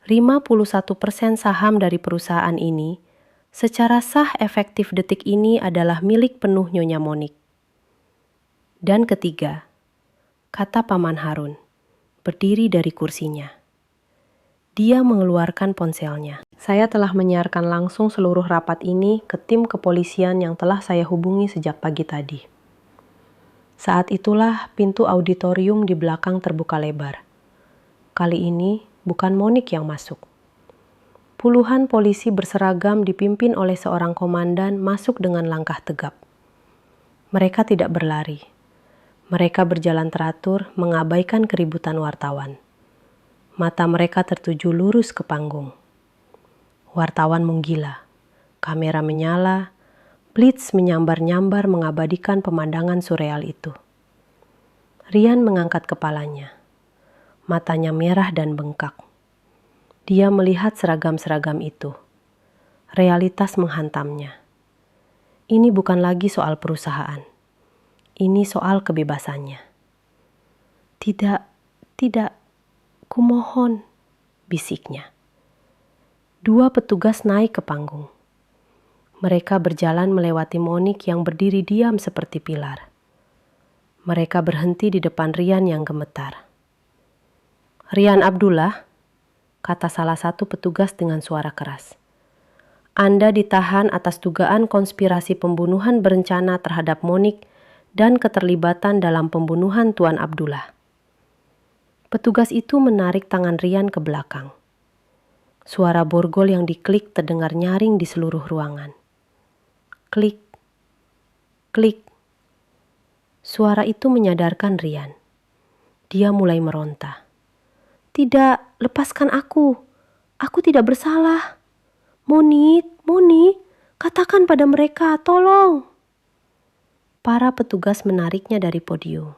51% saham dari perusahaan ini secara sah efektif detik ini adalah milik penuh Nyonya Monik. Dan ketiga, kata Paman Harun, berdiri dari kursinya. Dia mengeluarkan ponselnya. Saya telah menyiarkan langsung seluruh rapat ini ke tim kepolisian yang telah saya hubungi sejak pagi tadi. Saat itulah pintu auditorium di belakang terbuka lebar. Kali ini bukan Monik yang masuk. Puluhan polisi berseragam dipimpin oleh seorang komandan masuk dengan langkah tegap. Mereka tidak berlari. Mereka berjalan teratur mengabaikan keributan wartawan. Mata mereka tertuju lurus ke panggung. Wartawan menggila. Kamera menyala, blitz menyambar-nyambar mengabadikan pemandangan surreal itu. Rian mengangkat kepalanya. Matanya merah dan bengkak. Dia melihat seragam-seragam itu. Realitas menghantamnya. Ini bukan lagi soal perusahaan. Ini soal kebebasannya. Tidak, kumohon, bisiknya. Dua petugas naik ke panggung. Mereka berjalan melewati Monik yang berdiri diam seperti pilar. Mereka berhenti di depan Rian yang gemetar. "Rian Abdullah," kata salah satu petugas dengan suara keras. "Anda ditahan atas dugaan konspirasi pembunuhan berencana terhadap Monik dan keterlibatan dalam pembunuhan Tuan Abdullah." Petugas itu menarik tangan Rian ke belakang. Suara borgol yang diklik terdengar nyaring di seluruh ruangan. Klik, klik. Suara itu menyadarkan Rian. Dia mulai meronta. "Tidak, lepaskan aku. Aku tidak bersalah. Moni, katakan pada mereka, tolong." Para petugas menariknya dari podium.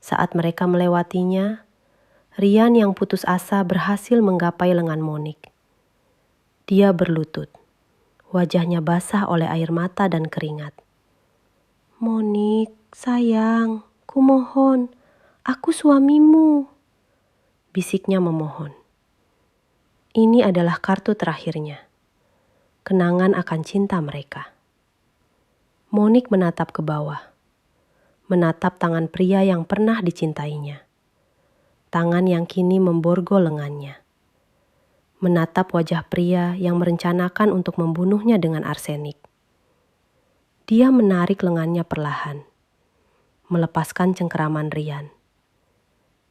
Saat mereka melewatinya, Rian yang putus asa berhasil menggapai lengan Monik. Dia berlutut. Wajahnya basah oleh air mata dan keringat. "Monik, sayang, kumohon, aku suamimu," bisiknya memohon. Ini adalah kartu terakhirnya. Kenangan akan cinta mereka. Monik menatap ke bawah. Menatap tangan pria yang pernah dicintainya. Tangan yang kini memborgol lengannya. Menatap wajah pria yang merencanakan untuk membunuhnya dengan arsenik. Dia menarik lengannya perlahan. Melepaskan cengkeraman Rian.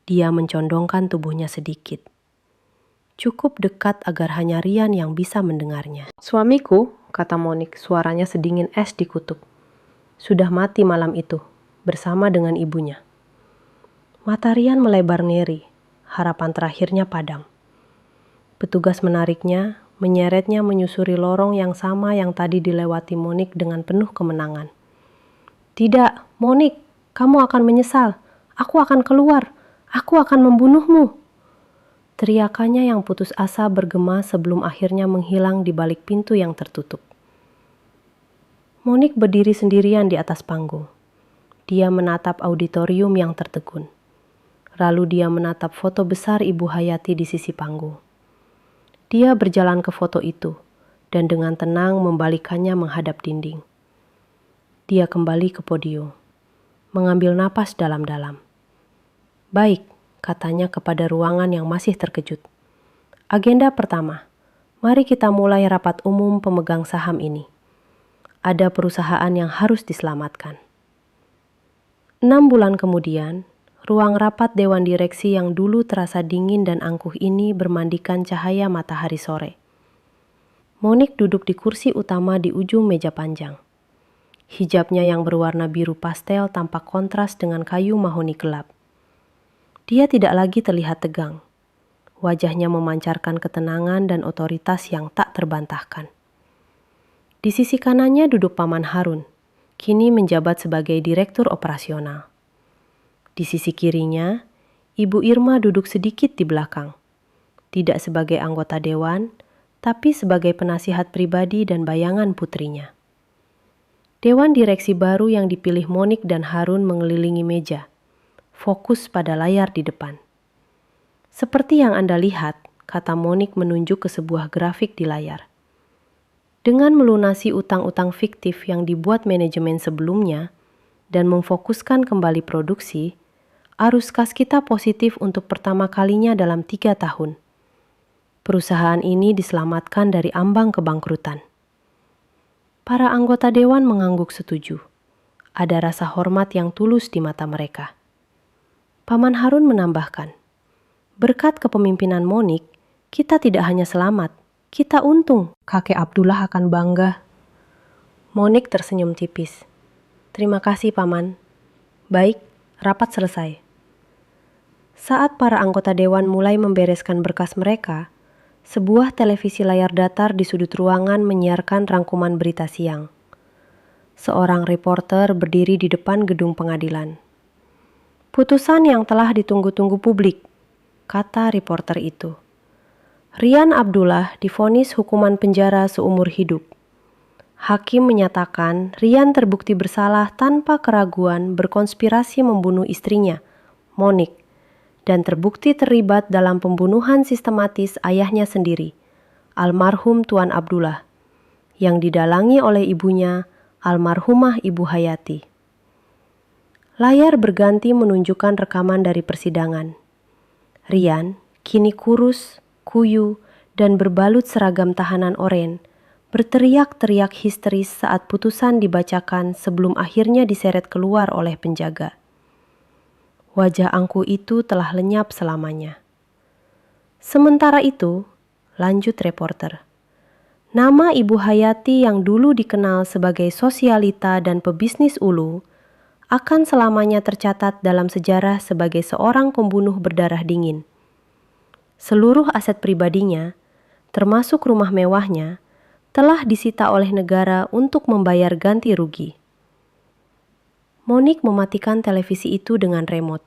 Dia mencondongkan tubuhnya sedikit. Cukup dekat agar hanya Rian yang bisa mendengarnya. "Suamiku," kata Monik, suaranya sedingin es di kutub. "Sudah mati malam itu, bersama dengan ibunya." Mata Rian melebar ngeri, harapan terakhirnya padam. Petugas menariknya, menyeretnya menyusuri lorong yang sama yang tadi dilewati Monik dengan penuh kemenangan. "Tidak, Monik, kamu akan menyesal. Aku akan keluar. Aku akan membunuhmu." Teriakannya yang putus asa bergema sebelum akhirnya menghilang di balik pintu yang tertutup. Monik berdiri sendirian di atas panggung. Dia menatap auditorium yang tertegun. Lalu dia menatap foto besar Ibu Hayati di sisi panggung. Dia berjalan ke foto itu dan dengan tenang membalikannya menghadap dinding. Dia kembali ke podium, mengambil napas dalam-dalam. "Baik," katanya kepada ruangan yang masih terkejut. "Agenda pertama, mari kita mulai rapat umum pemegang saham ini. Ada perusahaan yang harus diselamatkan." 6 bulan kemudian, ruang rapat Dewan Direksi yang dulu terasa dingin dan angkuh ini bermandikan cahaya matahari sore. Monik duduk di kursi utama di ujung meja panjang. Hijabnya yang berwarna biru pastel tampak kontras dengan kayu mahoni gelap. Dia tidak lagi terlihat tegang. Wajahnya memancarkan ketenangan dan otoritas yang tak terbantahkan. Di sisi kanannya duduk Paman Harun, kini menjabat sebagai direktur operasional. Di sisi kirinya, Ibu Irma duduk sedikit di belakang. Tidak sebagai anggota dewan, tapi sebagai penasihat pribadi dan bayangan putrinya. Dewan direksi baru yang dipilih Monik dan Harun mengelilingi meja, fokus pada layar di depan. "Seperti yang Anda lihat," kata Monik menunjuk ke sebuah grafik di layar. Dengan melunasi utang-utang fiktif yang dibuat manajemen sebelumnya dan memfokuskan kembali produksi, arus kas kita positif untuk pertama kalinya dalam 3 tahun. Perusahaan ini diselamatkan dari ambang kebangkrutan. Para anggota dewan mengangguk setuju. Ada rasa hormat yang tulus di mata mereka. Paman Harun menambahkan, "Berkat kepemimpinan Monik, kita tidak hanya selamat, kita untung. Kakek Abdullah akan bangga." Monik tersenyum tipis. "Terima kasih, Paman. Baik, rapat selesai." Saat para anggota dewan mulai membereskan berkas mereka, Sebuah televisi layar datar di sudut ruangan menyiarkan rangkuman berita siang. Seorang reporter berdiri di depan gedung pengadilan. "Putusan yang telah ditunggu-tunggu publik," kata reporter itu. Rian Abdullah divonis hukuman penjara seumur hidup. Hakim menyatakan Rian terbukti bersalah tanpa keraguan berkonspirasi membunuh istrinya, Monique, dan terbukti terlibat dalam pembunuhan sistematis ayahnya sendiri, almarhum Tuan Abdullah, yang didalangi oleh ibunya, almarhumah Ibu Hayati. Layar berganti menunjukkan rekaman dari persidangan. Rian, kini kurus, kuyu, dan berbalut seragam tahanan oranye, berteriak-teriak histeris saat putusan dibacakan sebelum akhirnya diseret keluar oleh penjaga. Wajah angkuh itu telah lenyap selamanya. Sementara itu, lanjut reporter, nama Ibu Hayati yang dulu dikenal sebagai sosialita dan pebisnis ulu akan selamanya tercatat dalam sejarah sebagai seorang pembunuh berdarah dingin. Seluruh aset pribadinya, termasuk rumah mewahnya, telah disita oleh negara untuk membayar ganti rugi. Monique mematikan televisi itu dengan remote.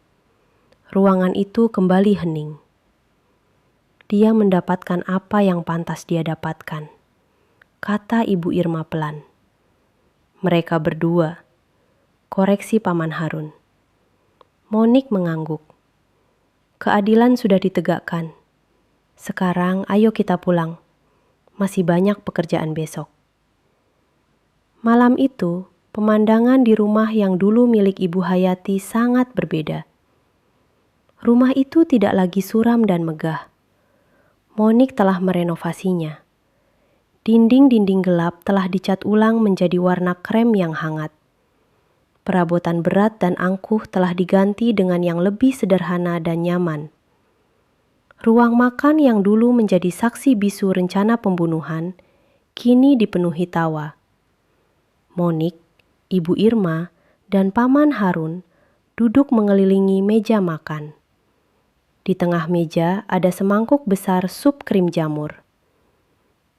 Ruangan itu kembali hening. Dia mendapatkan apa yang pantas dia dapatkan, kata Ibu Irma pelan. Mereka berdua, koreksi Paman Harun. Monique mengangguk. Keadilan sudah ditegakkan. Sekarang ayo kita pulang. Masih banyak pekerjaan besok. Malam itu, pemandangan di rumah yang dulu milik Ibu Hayati sangat berbeda. Rumah itu tidak lagi suram dan megah. Monique telah merenovasinya. Dinding-dinding gelap telah dicat ulang menjadi warna krem yang hangat. Perabotan berat dan angkuh telah diganti dengan yang lebih sederhana dan nyaman. Ruang makan yang dulu menjadi saksi bisu rencana pembunuhan, kini dipenuhi tawa. Monique, Ibu Irma, dan Paman Harun duduk mengelilingi meja makan. Di tengah meja ada semangkuk besar sup krim jamur.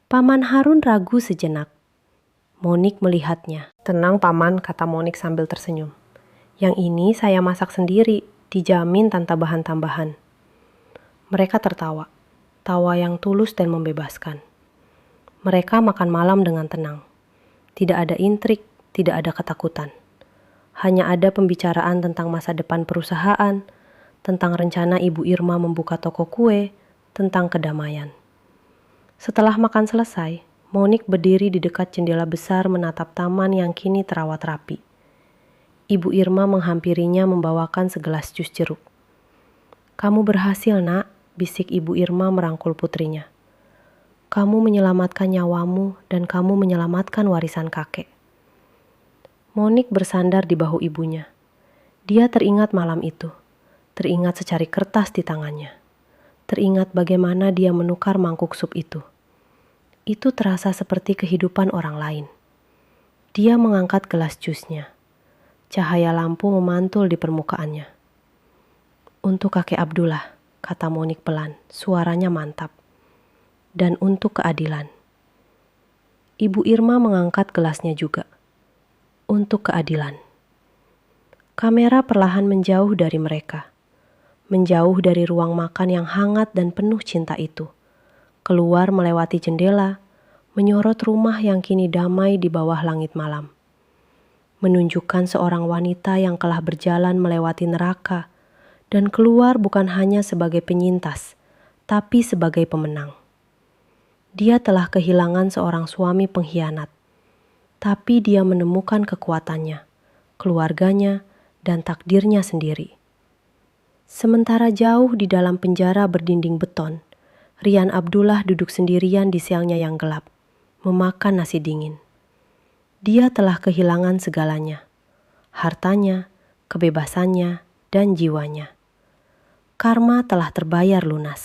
Paman Harun ragu sejenak. Monique melihatnya. "Tenang Paman," kata Monique sambil tersenyum. "Yang ini saya masak sendiri, dijamin tanpa bahan tambahan." Mereka tertawa, tawa yang tulus dan membebaskan. Mereka makan malam dengan tenang. Tidak ada intrik, tidak ada ketakutan. Hanya ada pembicaraan tentang masa depan perusahaan, tentang rencana Ibu Irma membuka toko kue, tentang kedamaian. Setelah makan selesai, Monique berdiri di dekat jendela besar menatap taman yang kini terawat rapi. Ibu Irma menghampirinya membawakan segelas jus jeruk. "Kamu berhasil, Nak," bisik Ibu Irma merangkul putrinya. "Kamu menyelamatkan nyawamu dan kamu menyelamatkan warisan kakek." Monique bersandar di bahu ibunya. Dia teringat malam itu. Teringat secari kertas di tangannya. Teringat bagaimana dia menukar mangkuk sup itu. Itu terasa seperti kehidupan orang lain. Dia mengangkat gelas jusnya. Cahaya lampu memantul di permukaannya. "Untuk kakek Abdullah," kata Monique pelan, suaranya mantap. "Dan untuk keadilan." Ibu Irma mengangkat gelasnya juga. "Untuk keadilan." Kamera perlahan menjauh dari mereka. Menjauh dari ruang makan yang hangat dan penuh cinta itu. Keluar melewati jendela, menyorot rumah yang kini damai di bawah langit malam. Menunjukkan seorang wanita yang telah berjalan melewati neraka dan keluar bukan hanya sebagai penyintas, tapi sebagai pemenang. Dia telah kehilangan seorang suami pengkhianat, tapi dia menemukan kekuatannya, keluarganya, dan takdirnya sendiri. Sementara jauh di dalam penjara berdinding beton, Rian Abdullah duduk sendirian di selnya yang gelap, memakan nasi dingin. Dia telah kehilangan segalanya, hartanya, kebebasannya, dan jiwanya. Karma telah terbayar lunas.